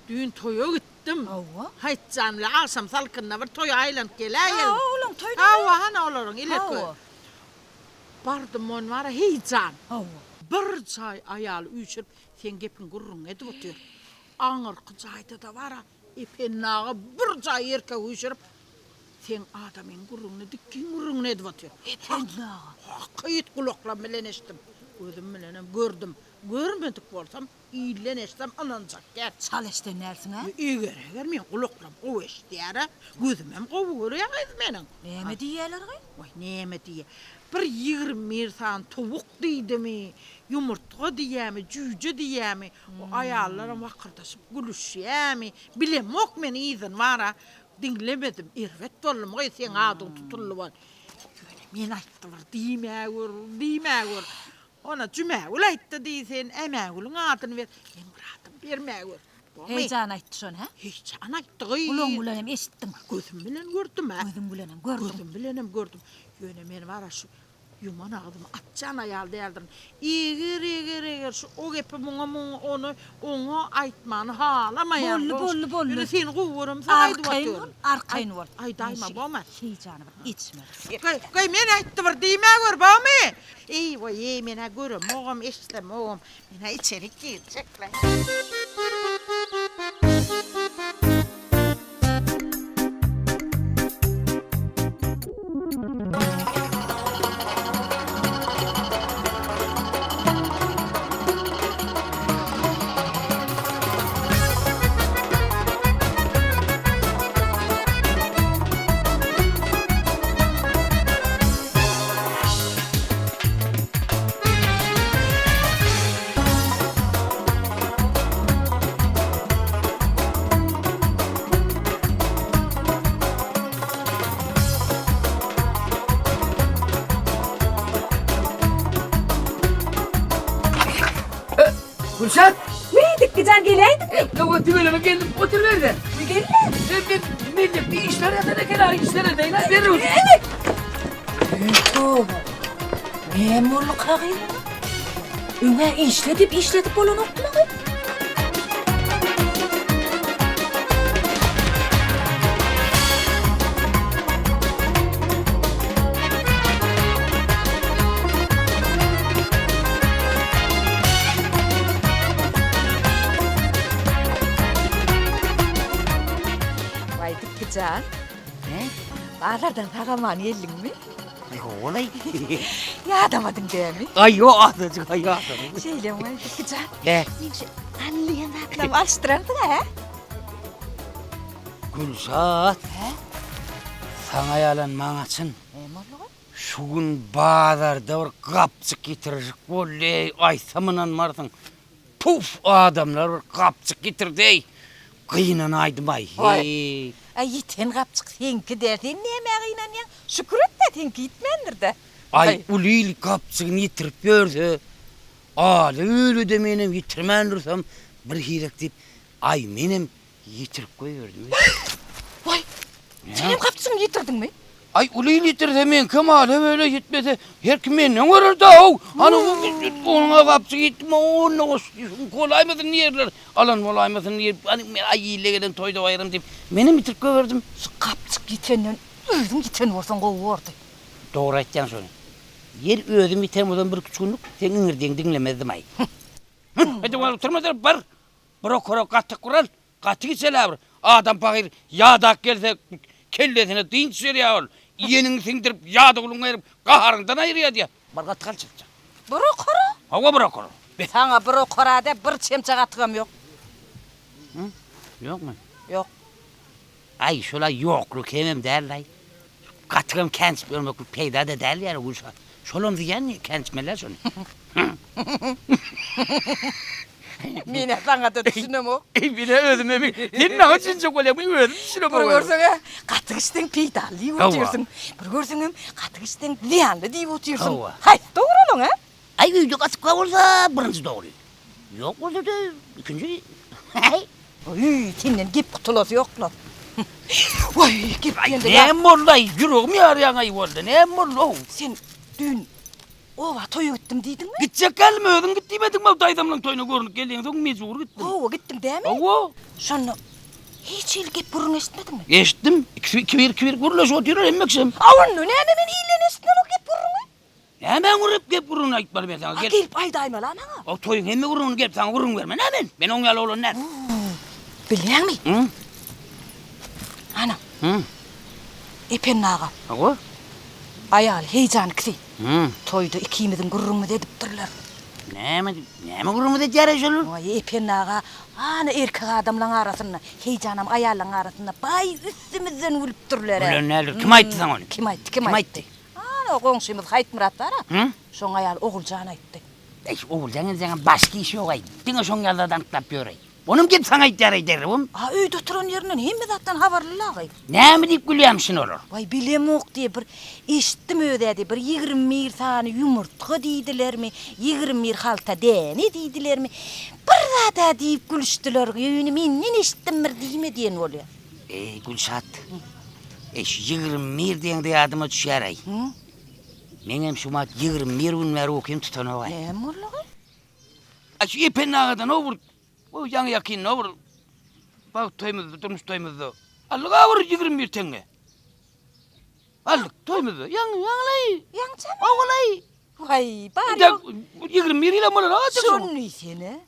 Speaker 9: Dün toya gittim.
Speaker 10: Ava?
Speaker 9: Haytcanla akşam salkınla bir toya aylan geleyim.
Speaker 10: Oğlum toyda.
Speaker 9: Ava hana olurun ilet koy.
Speaker 10: Ava.
Speaker 9: Bardım on var heyecan.
Speaker 10: Ava.
Speaker 9: bir çay ayal üçürüp sen gepin gurrun edip otur. Ağırkı çayda da var ha. Epennağı bir çay erkek üçürüp sen adamın gurrunu dikkin gurrun edip otur.
Speaker 10: Epennağı.
Speaker 9: Kayıt kulakla bilen eştim. Gözüm bilenem gördüm. Görmedik bolsam iyilen eştim ananacak gel.
Speaker 10: Çal işte nersin ha?
Speaker 9: Eğer men kulaklam o eşdiyara gözüm hem kovu görüyor menin.
Speaker 10: Neme diyeler gay?
Speaker 9: Vay neme diye. Bir 20 san tavuk deydi mi? Yumurta diye mi? Cüce diye mi? O ayarlarım vakırdaşıp gülüşüye mi? Bilemok men izin var ha. Dinlemedim. İrvet oğlum. Oy sen adın tutullu var. Men ayttı var. Dimeğur. Ona cümeğul ayttı deysen. Emeğulun adını ver. Ben bir adın vermeğur.
Speaker 10: Heyecan ayttı son ha?
Speaker 9: Hiç anayttı gıy.
Speaker 10: Ulan bulanım esittim.
Speaker 9: Gözüm bilen gördüm ha.
Speaker 10: Gözüm bulanım gördüm.
Speaker 9: Gözüm bilenim gördüm. Yöne men var ha şu yuman ağzımı atcan ayaldı eldirin. Eğer şu o gepi onu aytmanı halamayan.
Speaker 10: Bollu.
Speaker 9: Yine seni kuvurum saydı batıyorum.
Speaker 10: Arkayın ol.
Speaker 9: Ay dayma bama.
Speaker 10: Heyecanı var. İçme.
Speaker 9: Kay men ayttı var diyme gör bama. Ey vay men görüm oğum istem oğum. Men içeri girecekler.
Speaker 1: Kürşat!
Speaker 10: Neydik güzel geleydik.
Speaker 1: Lokomotifle geldim otur de.
Speaker 10: Bir gelin.
Speaker 1: Ben bir işler yapana kadar işler edeyim. Veriyoruz.
Speaker 10: Doğru. Memurluk ağıyım. Üne işledip olan oktular. Vaydık güzel. Ne? Bağlardan takaman yellin mi?
Speaker 7: Olay.
Speaker 10: Yadamadın değil mi?
Speaker 7: Ay yo adıcık ay adıcık.
Speaker 10: Şeyle vaydık güzel.
Speaker 7: Ne?
Speaker 10: Neyse anlayan atlam alıştırardı ha?
Speaker 7: Gülşat. Sana yalan manaçın.
Speaker 10: Memurluğu?
Speaker 7: Şu gün bağlarda bir kapçık getirecek. Oley aysamınan mardın. Puf adamlar bir kapçık getirdi. Kıyınan aydım ay.
Speaker 10: Ay. Ay yiten kapçık senki derdi. Ne meğinen ya? Şükür et de senki gitmendir de.
Speaker 7: Ay ulil kapçığını yitirip gördü. Öyle de benim yitirmen dursam bir hilek deyip ay benim yitirip koyuyordum.
Speaker 10: Vay. Senin kapçığını yitirdin mi?
Speaker 7: Ay ulil yitirdi men kemale böyle gitmedi. Her kim ne var da o. Hani onun kapçığı gitme onu kolay mıdır yerler. Alan kolay mıdır yer. Hani ay ile gelen toyda bayram deyip benim yitirip koyuyordum.
Speaker 10: Kapçık yitenden öldüm yiten olsan kovuyordu.
Speaker 7: Doğru etken sonra. Yer ödüm biten odan bir küçüğünlük sen ıngırdiğin dinlemezdim ay. Hadi var oturmadır bar. Brokoro katı kural. Katı gitseler. Adam bakır yağdak gelse kellesine din sürüyor ol. Yenin sindirip yağda kulun verip kaharından ayırıyor diye. Bar katı kalacak.
Speaker 10: Brokoro?
Speaker 7: Hava brokoro.
Speaker 10: Sana brokora de bir çemçek atığım yok.
Speaker 7: Yok mu?
Speaker 10: Yok.
Speaker 7: Ay şöyle yokluk hemem derler. Katığım kenç görmek peyda da derler ya. Şolum diyen kençmeler şunu.
Speaker 10: Mine sana da düşünüm o.
Speaker 7: Bir de ödüm emin. Senin için çok öyle mi ödüm? Şuna
Speaker 10: Bir
Speaker 7: bak.
Speaker 10: görsene katı işten peydalıyı oturuyorsun. Bir görsene katı işten liyanlı deyip oturuyorsun.
Speaker 7: Hava.
Speaker 10: Hay doğru olun ha?
Speaker 7: Ay uydu katık olsa birinci doğru. Yok oldu da ikinci.
Speaker 10: Oy senden gip kutulası yok lan. Vay gip yendi
Speaker 7: Ne morlay yürüyorum yarayan ay oldu. Ne morlu.
Speaker 10: Sen dün ova toyu gittim deydin mi?
Speaker 7: Gidecek gelmiyordun git demedin mi? Daydamla toyuna görünüp geldiğin son mecbur gittin.
Speaker 10: Ova gittim değil mi?
Speaker 7: Ava.
Speaker 10: Sonra hiç ilgip burun esmedin mi?
Speaker 7: Geçtim. Kivir kurulaş oturuyor emmekşem.
Speaker 10: Avun ne hemen iyilen esmer o gip burunu?
Speaker 7: Hemen vurup gep gurruna gitmeli ben sana. Gel.
Speaker 10: Gelip aydayma lan ana.
Speaker 7: O toyun hemme gurrunu gep sana gurrun verme. Hemen. Ben on yalı olan ner.
Speaker 10: Biliyor musun?
Speaker 7: Hı?
Speaker 10: Ana.
Speaker 7: Hı?
Speaker 10: İpen nağa.
Speaker 7: O?
Speaker 10: Ayal heyecan kisi.
Speaker 7: Hı.
Speaker 10: Toydu ikimizin gurrumu dedip durlar.
Speaker 7: Ne gurrumu da cere şolur?
Speaker 10: Vay İpen nağa. Ana erkek adamla arasında. Heyecanım ayarla arasında. Bay üstümüzden ulup durlar.
Speaker 7: Ulan ne olur? Kim ayttı sana onu?
Speaker 10: Kim ayttı?
Speaker 7: Kim ayttı?
Speaker 10: Ana komşumuz Hayt Murat var ha.
Speaker 7: Hı?
Speaker 10: Son ayal oğulcan ayttı.
Speaker 7: Oğul sana başka işi yok ay. Dine son yaldadan tıklap yoray. Onun kim sana ihtiyarı derim?
Speaker 10: Ha uydu oturan yerinin hem de zaten haberli ağay.
Speaker 7: Ne mi deyip gülüyormuşsun olur?
Speaker 10: Vay bilem ok diye bir işittim ödedi bir 20 tane yumurta deydiler mi? 20 halta dene deydiler mi? Bir da deyip gülüştüler. Yönü menden işittim bir deyme diyen oluyor.
Speaker 7: Gülşat. 21 diyen de adıma düşer ay.
Speaker 10: Hı?
Speaker 7: Menem şumat 21 günler okuyayım tutana var.
Speaker 10: Ne morlu?
Speaker 7: Şu ipen ağadan olur. Bu yan yakin ne olur. Bak toymuzdu, durmuş toymuzdu. Allık ağır 21 tenge. Allık toymuzdu. Yanlay.
Speaker 10: Yanca mı?
Speaker 7: Oğlay.
Speaker 10: Vay bari.
Speaker 7: 21 ile mi olur?
Speaker 10: Şunu seni.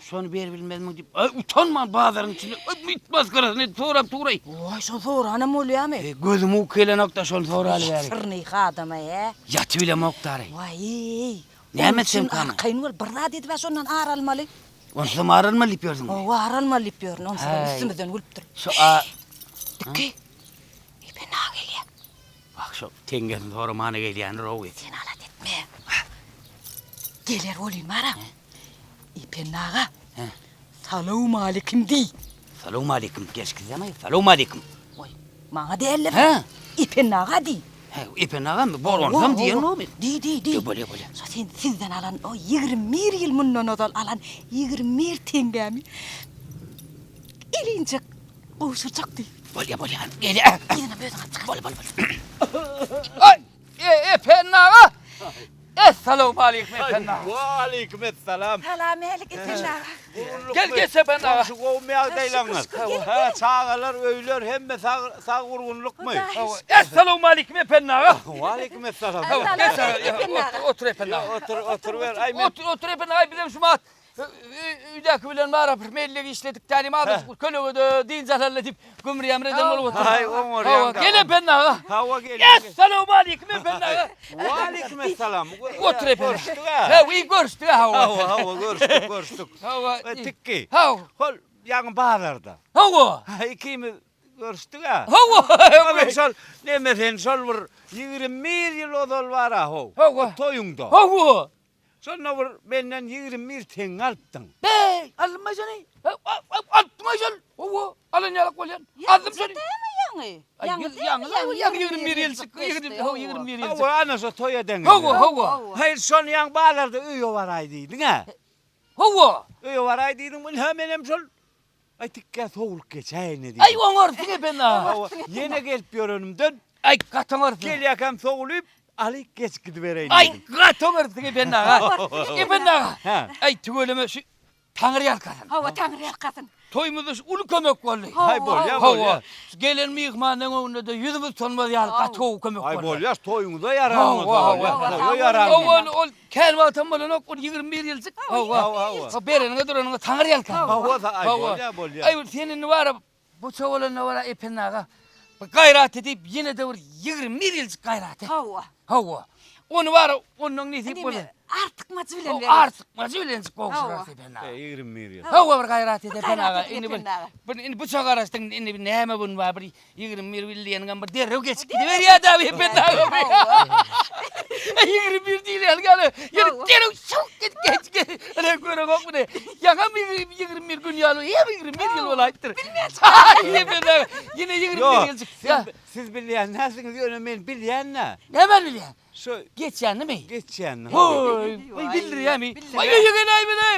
Speaker 7: Şunu bir bilmez mi? Utanma bazıların içinde. Bitmez karasını tuğrayı.
Speaker 10: Vay şu zor anam oluyor mu?
Speaker 7: Gözüm ukkayla nokta şunu sonra alıverir.
Speaker 10: Sırnı adama ya.
Speaker 7: Yatıyla moktarı.
Speaker 10: Vay.
Speaker 7: Ne emetsem kanı?
Speaker 10: Kayın var bir dedi ve sondan ağralmalı.
Speaker 7: Onsuz mı aralma yapıyordun?
Speaker 10: O ağralmalı yapıyorsun. Onun sonra
Speaker 7: Hay.
Speaker 10: üstümüzden ulup dur.
Speaker 7: Şu
Speaker 10: Dikki. İpe nağa geliyor.
Speaker 7: bak şu tengesin sonra mana geliyen roğu.
Speaker 10: Sen alat etme. Gelir olayım ara. İpe nağa.
Speaker 7: He.
Speaker 10: Salamu aleyküm dey.
Speaker 7: Selamun aleyküm. Geç kızım. Selamun aleyküm.
Speaker 10: Oy. Bana değerli.
Speaker 7: He.
Speaker 10: İpe nağa dey.
Speaker 7: He, ipen ağa mı? Boronsam diyen o mu?
Speaker 10: Dey.
Speaker 7: Böyle.
Speaker 10: So sen sizden alan o 21 yıl bundan odal alan 21 tengemi. İlince uğuşacak dey.
Speaker 7: Böyle. Gel.
Speaker 10: Yine böyle çıkar.
Speaker 7: Böyle. Ay! İpen ağa! Selamun aleyküm ipen ağa.
Speaker 4: Ve aleykümselam.
Speaker 10: Selam aleyküm İpe nağa.
Speaker 7: Gel ipen ağa.
Speaker 4: Şu kovmaya deylanlar. Ha çağalar öyler hem de sağ vurgunluk mu?
Speaker 7: Selamun aleyküm ipen ağa.
Speaker 4: Ve aleykümselam.
Speaker 7: Otur ipen ağa.
Speaker 4: Otur ver. Ay
Speaker 7: Otur ipen ağa bizim şu mat. Üdaki bilen var apır melleri işledik talim aldık. Kölüğü de din zaharla deyip gümrü emreden olup otur.
Speaker 4: Hay omor yanga.
Speaker 7: Gel ipen ağa.
Speaker 4: Hava gel.
Speaker 7: Selamun aleyküm ipen ağa.
Speaker 4: Ve aleykümselam.
Speaker 7: Otur ipen ağa.
Speaker 4: Görüştük ha.
Speaker 7: He, iyi görüştük ha.
Speaker 4: Hava görüştük.
Speaker 7: Hava.
Speaker 4: Tikki.
Speaker 7: Hava.
Speaker 4: Hol yan bağlarda.
Speaker 7: Hava.
Speaker 4: Ha ikimiz görüştük ha.
Speaker 7: Hava.
Speaker 4: Ben sol ne mesen sol vur 21 yıl odol var ha ho.
Speaker 7: Hava.
Speaker 4: Toyunda.
Speaker 7: Hava.
Speaker 4: Sonra vur benden 21 teng alttın.
Speaker 7: Bey, alınma seni. Atma sen. Hava. Alın yalak olyan. Aldım seni. Yang 21 yıl sıkkı. 21 yıl sıkkı.
Speaker 4: Hava anası toya dengin.
Speaker 7: Hava.
Speaker 4: Hayır son yan bağlarda üyo var aydıydın ha.
Speaker 7: Hava.
Speaker 4: Üyo var aydıydın bunu hemen sol. Ay tikka soğuk geçeyne diye.
Speaker 7: Ay on ortun ipen ağa.
Speaker 4: Hava yine gelip önümden.
Speaker 7: Ay katan ortun.
Speaker 4: Gel yakam soğuluyup alıp geç gidivereyim.
Speaker 7: Ay katan ortun ipen ağa. İpen ağa.
Speaker 4: Ha.
Speaker 7: Ay tügöleme şu Tanrı yalkasın.
Speaker 10: Hava tanrı yakasın.
Speaker 7: Toyumuz ulu kömek vallahi.
Speaker 4: Hay bol ya bol
Speaker 7: Hava.
Speaker 4: ya.
Speaker 7: Gelen mihmanın önünde de yüzümüz sonmadı yalka toğu kömek
Speaker 4: Ay
Speaker 7: vallahi.
Speaker 4: bol ya toyunu yaramaz.
Speaker 7: Hava.
Speaker 4: Toyu yaramaz.
Speaker 7: Ol kelme atan bana nok 21 yıl sık. Hava. Berenine duranına Tanrı yalkasın.
Speaker 4: Hava da ay bol ya bol ya.
Speaker 7: Ay senin var ya, bu çavalarına var ya ipen ağa. Gayret edip yine de var 21 yıl gayret et. Hava. Onu var ya, onun ne deyip böyle.
Speaker 10: Artık maçı bilen
Speaker 7: O artık maçı bilen kovşurası ipen ağa.
Speaker 4: 21 yıl.
Speaker 7: Hava var gayret edip ipen ağa.
Speaker 10: Gayret edip
Speaker 7: İni
Speaker 10: ipen ağa.
Speaker 7: bu bıçak arasından ini ne hemen bunun var bir 21 yıl diyen gambar derre geç gidiver ya da ipen ağa. 21 değil yani yani derre çok geç. Ne göre bak bu ne? Yakan 21 gün yalı. Ya 21 yıl olaydır. Bilmiyorum. Yine 21 yıl.
Speaker 4: Siz bilen nasılsınız yönümün bilen ne?
Speaker 7: Ne ben biliyorum?
Speaker 4: Şu
Speaker 7: Geçen değil mi?
Speaker 4: geçen.
Speaker 7: Oy, bilir ya mi? Ay ay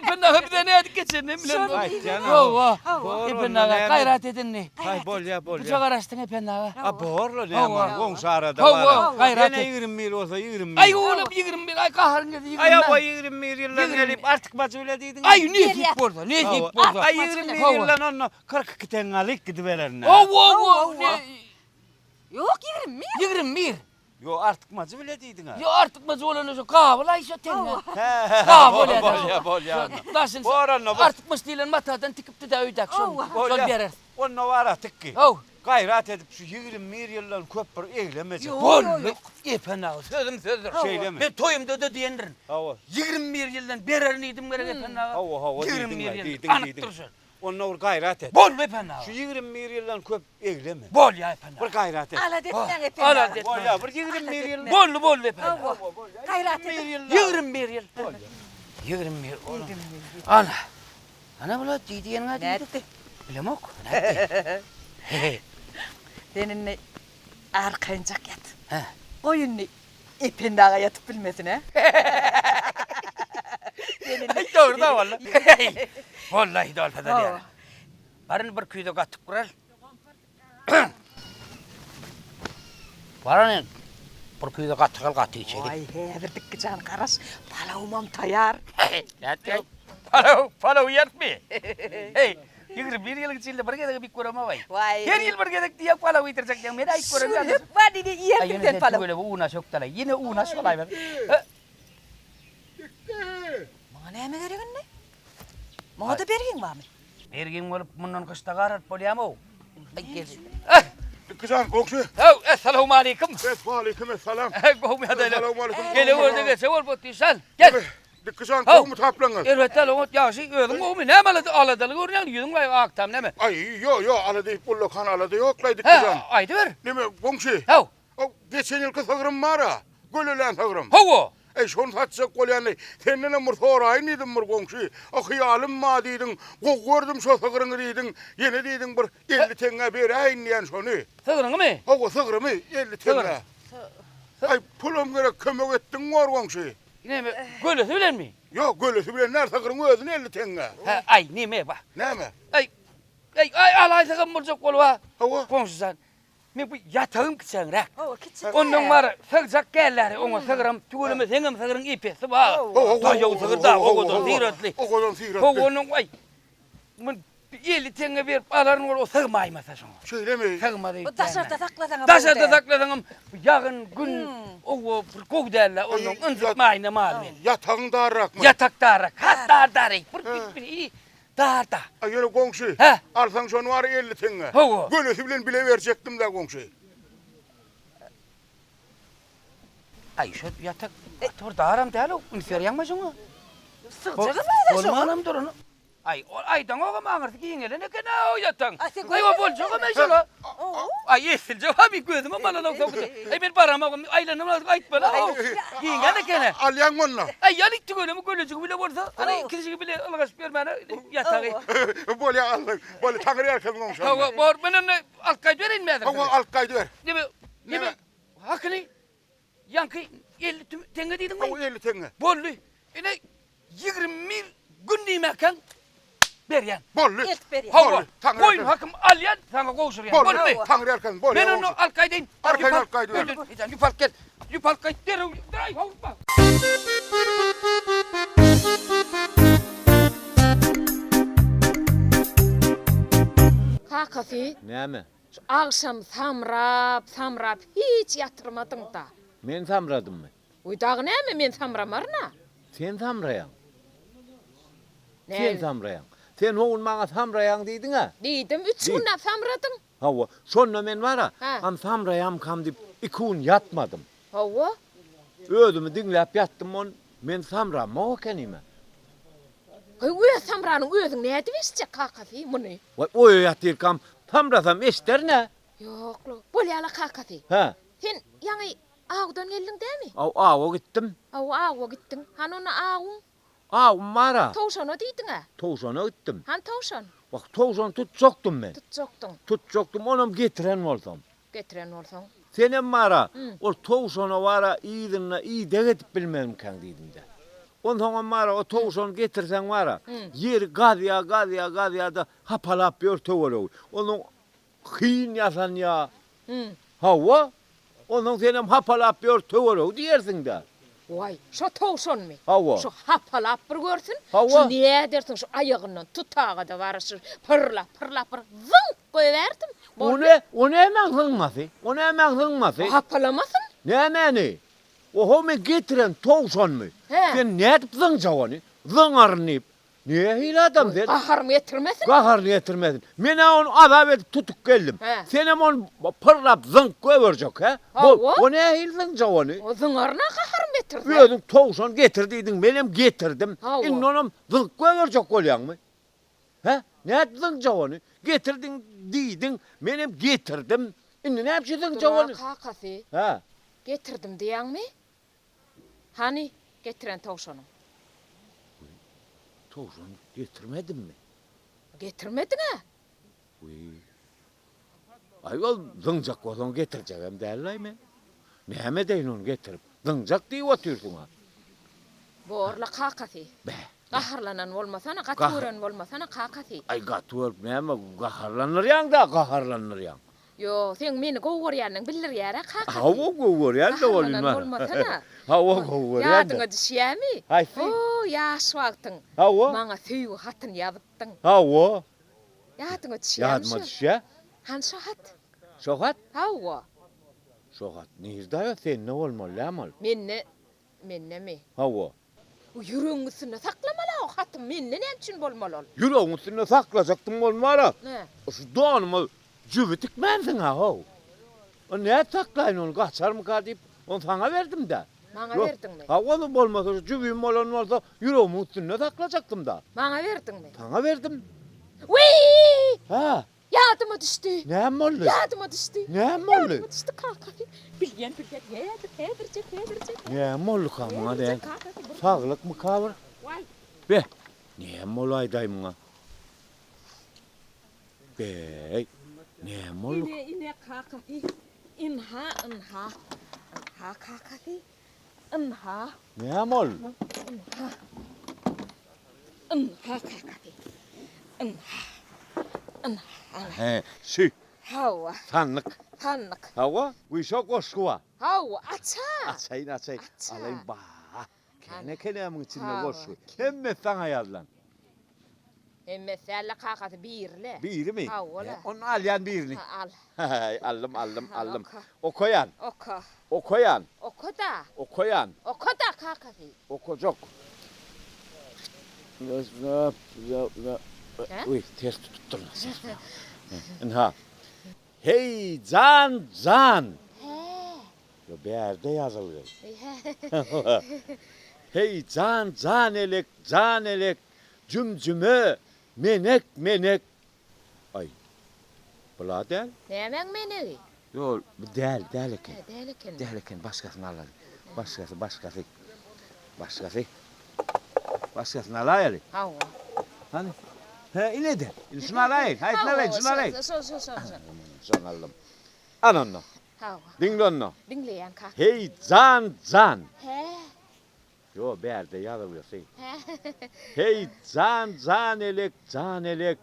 Speaker 7: ben daha bir tane hadi geçen ne bileyim.
Speaker 4: Ay canım.
Speaker 7: Hava.
Speaker 4: Doğru,
Speaker 7: İpen ağa
Speaker 4: ne-
Speaker 7: gayret edin ne?
Speaker 4: Ay bol ya bol
Speaker 7: Bıçak
Speaker 4: ya.
Speaker 7: araştın ipen ağa.
Speaker 4: Ha borlu ne
Speaker 7: Hava.
Speaker 4: ama komşu arada
Speaker 7: Hava,
Speaker 4: var.
Speaker 7: gayret
Speaker 4: Gene
Speaker 7: et.
Speaker 4: 21 olsa 21.
Speaker 7: Ay oğlum 21 ay kahrın dedi 21.
Speaker 4: Ay ama 21 yıldan
Speaker 7: 21.
Speaker 4: gelip artık bacı öyle deydin.
Speaker 7: Ay ne hip burada ne
Speaker 4: Hava.
Speaker 7: hip burada.
Speaker 4: Ay 21 yıldan onu 42 tane alıp gidiverirler.
Speaker 7: Hava.
Speaker 10: Yok 20.
Speaker 7: 21.
Speaker 4: Yo artık macı bile diydin ha.
Speaker 7: Yo artık mı zolanı şu kabla işe tenne.
Speaker 4: He.
Speaker 7: Kabul eder.
Speaker 4: Bol ya.
Speaker 7: Nasıl?
Speaker 4: Bu aranla bak.
Speaker 7: Artık mıstilen matadan tikip de öydek son. Sol verer.
Speaker 4: Onunla var artık ki.
Speaker 7: Oh.
Speaker 4: Gayret edip şu 20 yılların köpür eylemeyecek.
Speaker 7: Bol. Efendim sözüm.
Speaker 4: Şeyleme.
Speaker 7: Ben toyumda da diyendirin.
Speaker 4: Hava.
Speaker 7: 21 yıldan bererini gerek efendim.
Speaker 4: Hava
Speaker 7: 21
Speaker 4: diydin
Speaker 7: yıl.
Speaker 4: diydin.
Speaker 7: Anıttırsın.
Speaker 4: Onunla vur gayret et.
Speaker 7: Bol efendim.
Speaker 4: Şu 20 yılların köp eyleme.
Speaker 7: Bol ya efendim.
Speaker 4: Bir gayret et.
Speaker 10: Ala detlen
Speaker 7: Ala
Speaker 10: efendim.
Speaker 7: det.
Speaker 4: Bol ya bir 20 yıl.
Speaker 7: Bol efendim.
Speaker 10: Gayret edin.
Speaker 7: 21 yıl. 21 yıl. Ana. Ana bula diyen ne
Speaker 10: Ne
Speaker 7: dedi?
Speaker 10: etti?
Speaker 7: Bilemok. Ne etti?
Speaker 10: Seninle arkancak yat.
Speaker 7: He.
Speaker 10: Oyunlu ipin dağa yatıp bilmesin ha.
Speaker 7: Doğru da vallahi. Vallahi da alfada yani. Barın bir köyde kattık kurar. Barın bir köyde kattık içeri.
Speaker 10: Vay heverdik can karas. Palavumam tayar.
Speaker 7: Palav yert mi? Hey, 21 yıl içinde bir kere bir kurama vay.
Speaker 10: Vay.
Speaker 7: Her yıl bir kere diye palav yitirecek diye ben ay kurama.
Speaker 10: Hep var dedi yerden palavum.
Speaker 7: Böyle bu una soktala. Yine una solay ben.
Speaker 10: Bana ne mi gerek ne? Bana da bergin var mı?
Speaker 7: Ergin olup bundan kışta karar polyamo. Ay geldi.
Speaker 2: Kızan komşu.
Speaker 7: Esselamu aleyküm.
Speaker 2: Aleyküm selam.
Speaker 7: Kovum ya da.
Speaker 2: Selamünaleyküm.
Speaker 7: Gele orada geçe ol bottiysan. Gel.
Speaker 2: Kızan kovumu taplanın.
Speaker 7: Elbette lan ya şey ödüm o mu ne maladı aladı görüyorsun yüzün var aktam ne mi?
Speaker 2: Ay yo aladı bullo kan aladı yoklaydı
Speaker 7: Ha
Speaker 2: kızan.
Speaker 7: aydı ver.
Speaker 2: Ne mi komşu?
Speaker 7: Hav.
Speaker 2: O geçen yılki sığırım var ha. Gölülen sığırım.
Speaker 7: Havo.
Speaker 2: Şonu satacak kolyanı. Senden mır sorayın dedim mır komşu. O hıyalim ma deydin. Gördüm şu sığırını deydin. Yine deydin bir 50 tenge bereyim diyen şonu.
Speaker 7: Sığırın mı?
Speaker 2: O sığırımı 50 tenge. Ay pulum gerek kömek ettin var komşu.
Speaker 7: Ne mi? Böyle söyler mi?
Speaker 2: Yok gölüsü bile nerede sığırın özün 50 tenge.
Speaker 7: Ha ay ne mi bak.
Speaker 2: Ne mi?
Speaker 7: Ay alay sakın bulacak ol va.
Speaker 2: Hava.
Speaker 7: Komşusan. Men bu yatağım ki sen rak.
Speaker 10: O kitçik.
Speaker 7: Onun var sığacak gelleri onu sığırım tügülümü senin sığırın ipesi var. Tayağı sığırda o kadar ziratli.
Speaker 2: O kadar
Speaker 7: O
Speaker 2: sihiratlı.
Speaker 7: onun ay. Men 50 tenge verip aların o sığmaymasa şunu.
Speaker 2: Şöyle mi?
Speaker 7: Sığmadı.
Speaker 10: O taşarda sakladın.
Speaker 7: Taşarda sakladığım yağın gün o kovderle onun ınzıtmayına mal ver.
Speaker 2: Yatağın darrak mı?
Speaker 7: Yatakta hatta darik. Bir darda.
Speaker 2: Ay yine komşu.
Speaker 7: He.
Speaker 2: Alsan şunu var 50 tenge.
Speaker 7: Hava.
Speaker 2: Gölüsü bile verecektim da komşu.
Speaker 7: Ay şu yatak. Orada aram değil o. Ünifer yanma şunu.
Speaker 10: Sıkacak mı da şu?
Speaker 7: Olmanım durun. Ay aydan o zaman ağırdı ki yine ne kadar o yatan.
Speaker 10: Ay, sen
Speaker 7: Ay o bol çok ama şöyle. Ay yesil cevabı gözüm ama lan o. Ay bir parama aylanım ayt bana. Yine ne kene.
Speaker 2: Alyan mı?
Speaker 7: Ay yalık tügülüm gülücük bile bolsa. Hani ikisi bile algas bir bana yatağı.
Speaker 2: Böyle alın. Böyle tanrı arkasın komşu.
Speaker 7: Hava bor benim alkay verin mi adam?
Speaker 2: Hava alkaydı ver.
Speaker 7: Ne mi? Hakkını yankı 50 tenge dedin mi?
Speaker 2: Hava 50 tenge.
Speaker 7: Bollu. Yine 20 gün demekken beryan.
Speaker 2: Bollu.
Speaker 10: Et beryan.
Speaker 7: Hava.
Speaker 2: Tanrı
Speaker 7: Koyun
Speaker 2: arkasın.
Speaker 7: hakkım alyan sana kovuşur ya.
Speaker 2: Bollu.
Speaker 7: Bollu.
Speaker 2: Tanrı arkasın. Böyle
Speaker 7: Ben onu
Speaker 2: komşu.
Speaker 7: alkaydayım.
Speaker 2: Arkayın alkaydı ver.
Speaker 7: Yupal gel. Yupal kay. Deray hoppa.
Speaker 11: Kafi,
Speaker 4: Ne mi?
Speaker 11: akşam samrap hiç yatırmadın da.
Speaker 4: Men samradım mı?
Speaker 11: Uydağı ne mi men samramarna?
Speaker 4: Sen samrayan. Sen
Speaker 11: Ne?
Speaker 4: samrayan. Sen oğul bana samrayan deydin ha.
Speaker 11: Dedim 3 gün samradın.
Speaker 4: Hava. Sonra men var ha.
Speaker 11: Ha.
Speaker 4: Am samrayam kam dip 2 gün yatmadım.
Speaker 11: Hava.
Speaker 4: Ödümü dinlep yattım on. Men samram o kenime.
Speaker 11: Uya samranın özün ne edivişce Kafi bunu?
Speaker 4: Vay oy yatır kam. Samrasam ister ne?
Speaker 11: Yok lo. Bolyala Kafi.
Speaker 4: Ha.
Speaker 11: Sen yani ağdan geldin değil mi?
Speaker 4: Ağa gittim.
Speaker 11: Ağa gittin. Han ona ağun.
Speaker 4: Ağa mara.
Speaker 11: Tavşana deydin ha.
Speaker 4: Tavşana gittim.
Speaker 11: Han tavşan.
Speaker 4: Bak tavşan tutacaktım ben.
Speaker 11: Tutacaktın.
Speaker 4: Tutacaktım onum getiren olsam.
Speaker 11: Getiren olsan.
Speaker 4: Senin mara.
Speaker 11: Hı.
Speaker 4: O tavşana vara iyidinle iyi deget bilmem kan dedim de. Ondan mara o tavşan getirsen vara. Yer gazya da hapalap yor tavolo. Onun hin yasan ya.
Speaker 11: Hı.
Speaker 4: Hava. Onun senin hapalap yor tavolo diyersin de.
Speaker 11: Vay, şu tavşan mı?
Speaker 4: Hava.
Speaker 11: Şu hapalap bir görsün.
Speaker 4: Hava.
Speaker 11: Şu niye dersin şu ayağından tutağı da var şu pırla zınk koyuverdim.
Speaker 4: O ne hemen hılması? O ne hemen hılması?
Speaker 11: Hapalamasın.
Speaker 4: Ne meni? Oho men getiren tavşan mı?
Speaker 11: He.
Speaker 4: Sen ne edip zıncavanı? Zınarınıp. Niye hile adam sen?
Speaker 11: Kaharımı getirmesin.
Speaker 4: Kaharını getirmedin. Men onu azap edip tutup geldim.
Speaker 11: He.
Speaker 4: Sen hem onu pırlap zınk koyverecek he? O ne hile zıncavanı?
Speaker 11: O zıngarına kaharımı getirdi.
Speaker 4: Özün tavşan getirdiydin, benim getirdim.
Speaker 11: Ha, o.
Speaker 4: İnne onum zınk koyverecek olyan mı? He? Ne et zıncavanı? Getirdin diydin, benim getirdim. İnne ne yapçı zıncavanı?
Speaker 11: Kakası
Speaker 4: He?
Speaker 11: getirdim diyen mi? Hani getiren tavşanı?
Speaker 4: Tavşan getirmedin mi?
Speaker 11: Getirmedin ha?
Speaker 4: Uy. Ayol zıncak olan getirecek hem derler mi? Ne deyin onu getirip? Zıncak diye otursun ha.
Speaker 11: Bu orla kakası.
Speaker 4: Be.
Speaker 11: Kaharlanan olmasana, katuran olmasana kakası.
Speaker 4: Ay gatıyor ne mi? Kaharlanır yan da kaharlanır yan.
Speaker 11: Yo, sen meni kovur yanın bilir yara kakası.
Speaker 4: Hava kovur yan da olayım
Speaker 11: Kaharlanan
Speaker 4: ha.
Speaker 11: olmasana.
Speaker 4: Hava kovur yan da.
Speaker 11: Yadına düşüyor mi?
Speaker 4: Haysi.
Speaker 11: Oo, yaş vaktın.
Speaker 4: Hava.
Speaker 11: Bana tüyü hatın yadıttın.
Speaker 4: Hava.
Speaker 11: Yadına düşüyor
Speaker 4: Yardıma düşe.
Speaker 11: Hansı hat?
Speaker 4: Sokat.
Speaker 11: Hava.
Speaker 4: Sokat. Nizda ya sen ne olmalı amal?
Speaker 11: Minne mi?
Speaker 4: Hava.
Speaker 11: Bu yüreğin üstüne saklamalı o hatın minne ne için bolmalı?
Speaker 4: Yüreğin üstüne saklayacaktım olmara.
Speaker 11: Ne?
Speaker 4: Şu doğanımı cüvütük mendin ha ho. O ne saklayın onu kaçar mı kadip onu sana verdim de.
Speaker 11: Bana
Speaker 4: Yok.
Speaker 11: verdin mi?
Speaker 4: Ha onu olmasa cüvüğüm olan varsa yüreğimin üstüne saklayacaktım da.
Speaker 11: Bana verdin mi?
Speaker 4: Sana verdim.
Speaker 11: Wii!
Speaker 4: Ha
Speaker 11: Yadıma düştü.
Speaker 4: ne mollu?
Speaker 11: Yadıma düştü.
Speaker 4: Ne mollu?
Speaker 11: Yadıma düştü kakası. Bilgen yedircek.
Speaker 4: Ne mollu kamına den? Sağlık mı kavur?
Speaker 11: Vay.
Speaker 4: Be. Ne mollu aydayım ha? Bey. Ne mollu?
Speaker 11: İne kakası. İnha. Ha kakası. İnha.
Speaker 4: Ne mollu?
Speaker 11: İnha kakası.
Speaker 4: He, şu
Speaker 11: Hava.
Speaker 4: tanlık.
Speaker 11: Tanık.
Speaker 4: Hava, bu işe koşkuva.
Speaker 11: Hava. Aça.
Speaker 4: Açayın.
Speaker 11: Aça.
Speaker 4: Alayım ba. Kene kenemin içinde
Speaker 11: Ha,
Speaker 4: koşku. Kemme sana yazlan.
Speaker 11: Mesela kakası birle.
Speaker 4: Biri mi?
Speaker 11: Ha, ola.
Speaker 4: Onun alyan birini.
Speaker 11: Al.
Speaker 4: Hay, aldım.
Speaker 11: oku.
Speaker 4: O koyan.
Speaker 11: Oku.
Speaker 4: O koyan.
Speaker 11: Oku da.
Speaker 4: O koyan.
Speaker 11: Oku da kakası.
Speaker 4: O kocok.
Speaker 11: He?
Speaker 4: Uy, ters tutup durma. Ha. Hey can.
Speaker 11: He.
Speaker 4: Ya bir yerde yazılıyor. Hey can elek. Cümcüme. Menek. Ay. Bula değil.
Speaker 11: Ne yemen beni?
Speaker 4: Yok, değil eken.
Speaker 11: Delikin.
Speaker 4: Değil eken, başkasını alalım. Başkasını alayım.
Speaker 11: Hava.
Speaker 4: Hani? He, ile de. Şunu alayım. Hayır, şunu alayım. Son aldım. Ananla.
Speaker 11: Hava.
Speaker 4: Dinle onu.
Speaker 11: Dinleyen kak.
Speaker 4: Hey can.
Speaker 11: He.
Speaker 4: Yo, bir yerde yazılıyor şey.
Speaker 11: He.
Speaker 4: Hey can elek.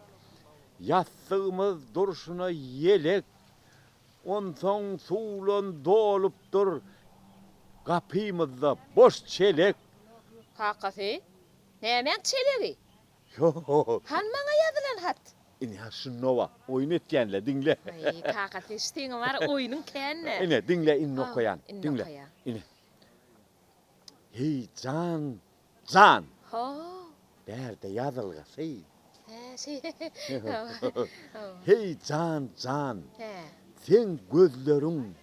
Speaker 4: Yattığımız durşuna yelek. Ondan suğlan doluptur. Kapımızda boş çelek.
Speaker 11: Kakası. Ne yemen çeleği?
Speaker 4: Yo.
Speaker 11: Han bana yazılan hat.
Speaker 4: İne şunova. Oyun etkenle dinle.
Speaker 11: Ay kakası isteğin var oyunun kendine.
Speaker 4: İne dinle inno koyan.
Speaker 11: inno
Speaker 4: Dinle.
Speaker 11: koyan.
Speaker 4: İne. Hey can.
Speaker 11: Ho.
Speaker 4: Nerede yazılga şey.
Speaker 11: He şey.
Speaker 4: Hey can.
Speaker 11: He.
Speaker 4: Sen gözlerin.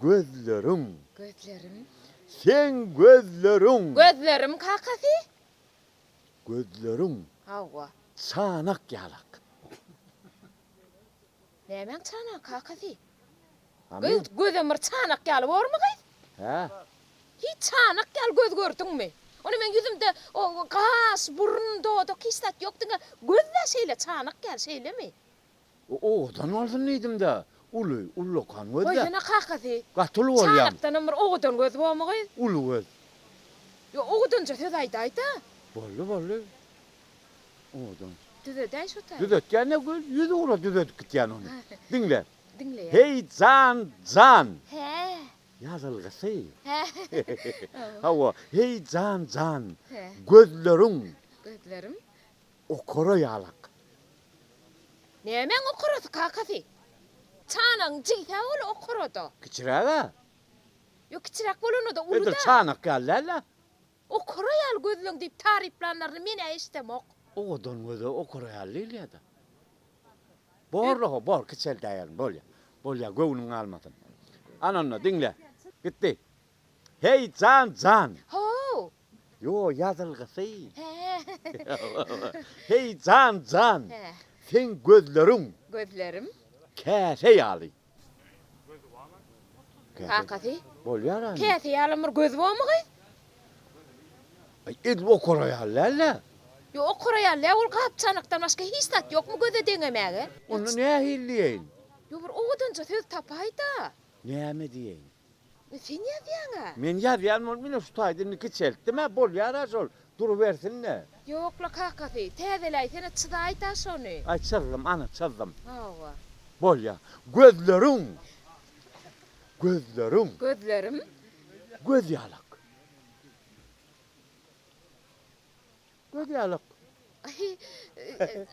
Speaker 11: Gözlerim.
Speaker 4: Sen gözlerin.
Speaker 11: Gözlerim kakası.
Speaker 4: Gözlerin.
Speaker 11: Hava.
Speaker 4: Çanak yalak.
Speaker 11: Ne yemen çanak kakası?
Speaker 4: Amin.
Speaker 11: Gözümür çanak gel var mı kız?
Speaker 4: Ha.
Speaker 11: Hiç çanak gel göz gördün mü? Onu ben yüzümde o gaz, burun doğdu, kistat yoktu. Gözle şeyle çanak gel şeyle mi?
Speaker 4: Oğdan oldun neydim da. Ulu kan
Speaker 11: Oy
Speaker 4: gözle.
Speaker 11: ne kakası?
Speaker 4: Gatulu ol yam.
Speaker 11: Çanaktan ömür oğdan göz var mı kız?
Speaker 4: Ulu göz.
Speaker 11: Yo oğdan cöte daydı.
Speaker 4: Bollu. Oğdan.
Speaker 11: Düze day şu tay.
Speaker 4: Düzet gene göz. Yüzü uğra düzet gitken onu. Dinle.
Speaker 11: Dinle ya.
Speaker 4: Hey can.
Speaker 11: He.
Speaker 4: Yazılga şey.
Speaker 11: He.
Speaker 4: Hava. Hey can.
Speaker 11: He.
Speaker 4: Gözlerin.
Speaker 11: Gözlerim.
Speaker 4: Okora yalak.
Speaker 11: Ne yemen o kurusu kakası? Çanan cıyta ol okurodu.
Speaker 4: Kiçirege.
Speaker 11: Yok kiçirak bolunu da
Speaker 4: Edir
Speaker 11: uluda.
Speaker 4: çanak gellerle.
Speaker 11: Okurayal gözlüğün deyip tariflanlarını mene istemok.
Speaker 4: Oğudun gözü okurayallıyla da. Borluğu bor kiçel dayan bolya. Bolya göğünün almadın. Ananla dinle. Gitti. Hey can.
Speaker 11: Ho.
Speaker 4: Yo yazılgısı.
Speaker 11: He.
Speaker 4: Hey can.
Speaker 11: He.
Speaker 4: Sen gözlerin
Speaker 11: Gözlerim.
Speaker 4: kese yalı.
Speaker 11: Hakati.
Speaker 4: Bolya lan.
Speaker 11: Keti yalamır göz var mı kız?
Speaker 4: Ay ed okurayallıyla.
Speaker 11: Yo okurayal le ol kap çanaktan başka hiç tat yok mu göze denemeye?
Speaker 4: Onu ne hilliyin?
Speaker 11: Yo bir oğudunca söz tapayda.
Speaker 4: Ne mi diyeyim?
Speaker 11: Sen ya diyana?
Speaker 4: Men yazyan ol mine şutaydın kiçeltdim ha bolya razol. Dur versin ne?
Speaker 11: Yok la hakati. Tedelay seni çıdayda sonu.
Speaker 4: Ay çırdım ana çırdım.
Speaker 11: Hava.
Speaker 4: Bolya gözlerin. Gözlerin.
Speaker 11: Gözlerim.
Speaker 4: Göz yalak. Göz yalak.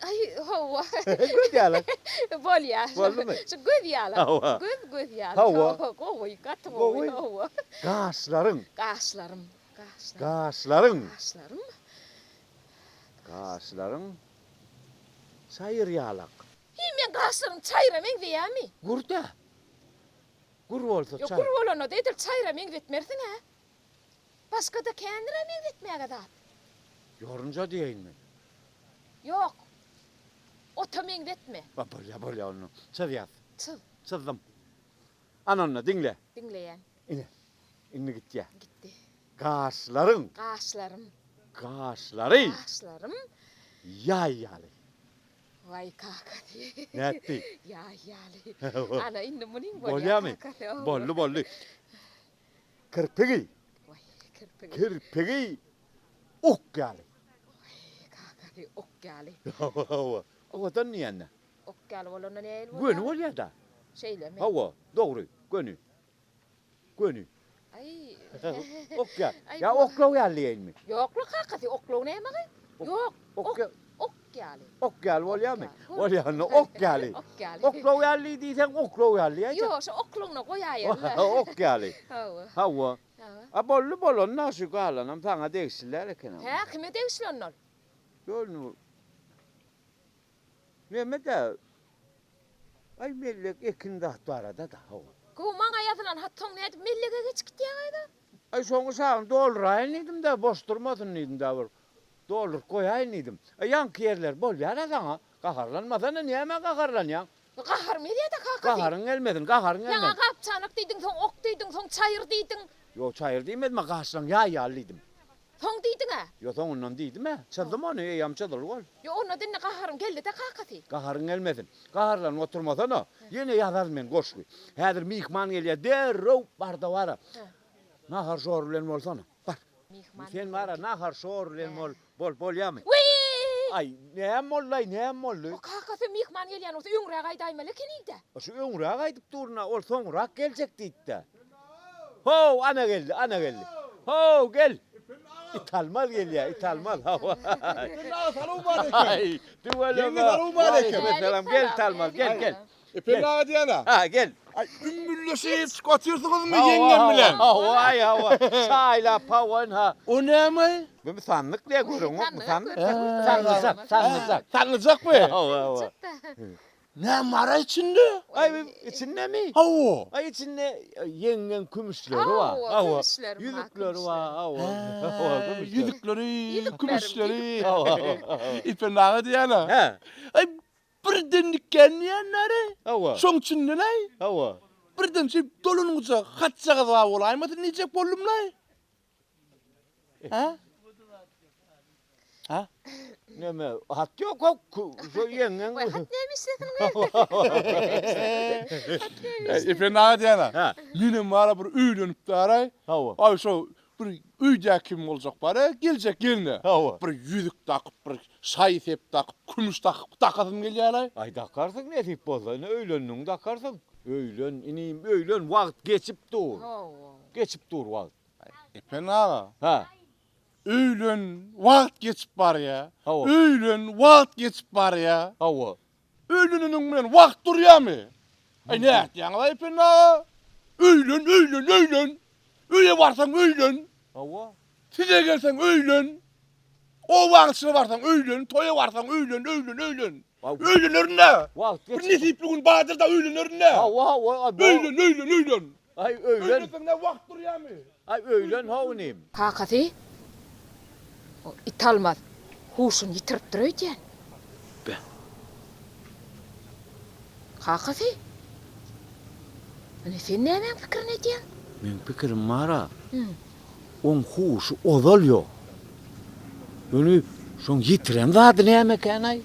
Speaker 11: Ay hava.
Speaker 4: Göz yalak.
Speaker 11: Bol ya.
Speaker 4: Boldu mu?
Speaker 11: Şu göz yala.
Speaker 4: Hava.
Speaker 11: Göz yala.
Speaker 4: Hava.
Speaker 11: Koy katma.
Speaker 4: Koy.
Speaker 11: Hava.
Speaker 4: Kaşların.
Speaker 11: Kaşlarım.
Speaker 4: Kaşların.
Speaker 11: Kaşlarım.
Speaker 4: Kaşların. Sayır yalak.
Speaker 11: Hemen kaşlarım çayramen veya mi?
Speaker 4: Gurda. Gur olsa
Speaker 11: Yok
Speaker 4: çay.
Speaker 11: kur olana deydir çayramen vetmersin ha. Başka da kendine mi vetmeye kadar?
Speaker 4: Yorunca diyeyim mi?
Speaker 11: Yok. O tamen vetme.
Speaker 4: Bak bolya onu. Çeviyat.
Speaker 11: Çıl.
Speaker 4: Çıldım. Ananla dinle.
Speaker 11: Dinleyen.
Speaker 4: İnni git ya.
Speaker 11: Gitti.
Speaker 4: Kaşların.
Speaker 11: Kaşlarım.
Speaker 4: Kaşları.
Speaker 11: Kaşlarım.
Speaker 4: Yay yalı.
Speaker 11: Vay kakati.
Speaker 4: Ne etti?
Speaker 11: Ya yali. Ana indi munin
Speaker 4: Bolya mı? Bollu. Kırpıgı.
Speaker 11: Vay kırpık.
Speaker 4: Kırpıgı. Ok yalı.
Speaker 11: Kakati ok yali.
Speaker 4: O da niye ne?
Speaker 11: Ok yali olana ne el
Speaker 4: Gönü ol ya da.
Speaker 11: Şeyle mi?
Speaker 4: Hava. Doğru. Gönü.
Speaker 11: Ay.
Speaker 4: Ok ya.
Speaker 11: Ay,
Speaker 4: Ya
Speaker 11: bu-
Speaker 4: oklav yalı mi?
Speaker 11: Yok la kakati oklo ne mi? Yok.
Speaker 4: Ok
Speaker 11: Ok yali.
Speaker 4: ok yalı ol ya mı?
Speaker 11: Ok
Speaker 4: Ol ya no ok yalı.
Speaker 11: Ok yali.
Speaker 4: Oklav yalı diysen oklav yalı ya.
Speaker 11: Yok şu oklongna koyayım.
Speaker 4: Ok yalı.
Speaker 11: Hava.
Speaker 4: Hava. A bollu nasıl kalanam sana değiştiler kenan.
Speaker 11: He kime devşilanlar?
Speaker 4: Yolunu. Ne de. Ay mellek ekin dahtarada da hava.
Speaker 11: Kuman ayatlan hattong ne millege geç gitti ya.
Speaker 4: Ay sonu sağın doldurayın idim de boş durmadın idim de var. Doldur koyayın idim. Yankı yerler bol yara sana. Kaharlanmadan niye mi kaharlan ya?
Speaker 11: Kahar mı diye de kakati.
Speaker 4: Kaharın gelmedin, kaharın
Speaker 11: Yana
Speaker 4: gelmedin.
Speaker 11: kap çanak deydin, son ok deydin, son çayır deydin.
Speaker 4: Yo çayır değmedim mi kaharlan ya yallıydım.
Speaker 11: Son deydin ha.
Speaker 4: Yo sonundan değdim ha. Çaldım onu yam çalır gol.
Speaker 11: Yo onu dinle kaharım geldi de kakati.
Speaker 4: Kaharın gelmedin. Kaharlan oturmadan o. Yine yazar ben koşku. Hadır mihman geliyor. Derro barda vara. Nahar şorlen mol sana. Bak.
Speaker 11: Mihman.
Speaker 4: Sen vara nahar şorlen mol bol yami.
Speaker 11: Wee!
Speaker 4: Ay ne mollay ne mollu.
Speaker 11: O kakati mihman geliyen olsa yungre gaydaymalı keniydi.
Speaker 4: Şu ömrüye kaydık duruna ol sonra gelecek deydi. Ho ana geldi. Ho gel. İtalmaz geliyor İtalmaz.
Speaker 2: Selamun aleyküm.
Speaker 4: Ay duvalo.
Speaker 2: Yenge, selamun aleyküm.
Speaker 4: Selam gel Talmaz gel.
Speaker 2: Efendim ağa diyana.
Speaker 4: Ha gel.
Speaker 2: Ay ümmüllesi çıkartıyorsunuz mu yengem bilen?
Speaker 4: Hava. Çayla pavan ha.
Speaker 2: O ne mi?
Speaker 4: Bu sandık diye görün mu? Sandık.
Speaker 11: Sandık.
Speaker 2: Tanıyacak mı?
Speaker 4: Hava.
Speaker 2: Ne mara içinde?
Speaker 4: Ay içinde mi?
Speaker 2: Hava.
Speaker 4: Ay içinde yengen kümüşleri var.
Speaker 11: Hava, gümüşlerim var,
Speaker 4: Yüzükleri var. Hava.
Speaker 2: Yüzükleri, kümüşleri.
Speaker 4: Hava.
Speaker 2: İpen ağa diyana.
Speaker 4: He.
Speaker 2: Ay birden dikenleyenleri.
Speaker 4: Hava.
Speaker 2: Son içinde ne?
Speaker 4: Hava.
Speaker 2: Birden şey dolununca kaçacak daha olay mı dinleyecek bolum ne? Ha? Ha?
Speaker 4: Ne mi? Hat yok o şu yengen.
Speaker 11: Vay hat neymiş senin?
Speaker 2: İpen ağa diyana.
Speaker 4: Ha.
Speaker 2: Yine mara bir üylenip de aray.
Speaker 4: Hava.
Speaker 2: Ay şu bir üyde kim olacak bari gelecek geline.
Speaker 4: Hava.
Speaker 2: Bir yüzük takıp bir sayfep takıp kumuş takıp takasım geliyor aray.
Speaker 4: Ay takarsın ne tip bozla ne öğlenün takarsın. Öğlen ineyim öğlen vakit geçip dur. Geçip dur vakit.
Speaker 2: İpen ağa.
Speaker 4: Ha.
Speaker 2: Öğlen vakit geçip var ya.
Speaker 4: Hava.
Speaker 2: Öğlen vakit geçip var ya.
Speaker 4: Hava.
Speaker 2: Öğleninin bilen vakit duruyor mu? Ay ne etdiň ay penna? Öýlen. Öýe barsaň öýlen.
Speaker 4: Awa.
Speaker 2: Size gelsen öýlen. O wagtçyna barsaň öýlen, toya barsaň öýlen. Öýlen öründe.
Speaker 4: Wagt.
Speaker 2: Bir nisip bugün Badyrda öýlen öründe.
Speaker 4: Awa.
Speaker 2: Öýlen.
Speaker 4: Ay öýlen.
Speaker 2: Öýlen wagt durýarmy?
Speaker 4: Ay öýlen hownym.
Speaker 11: Kakasy. O italmaz. Huşun yitirip durýan.
Speaker 4: Ben.
Speaker 11: Kakasy. Ana sen näme pikirin edýän?
Speaker 4: Men pikirim mara.
Speaker 11: Hı.
Speaker 4: On huşu odal ýok. Ony şoň ýitiren zady näme kenay?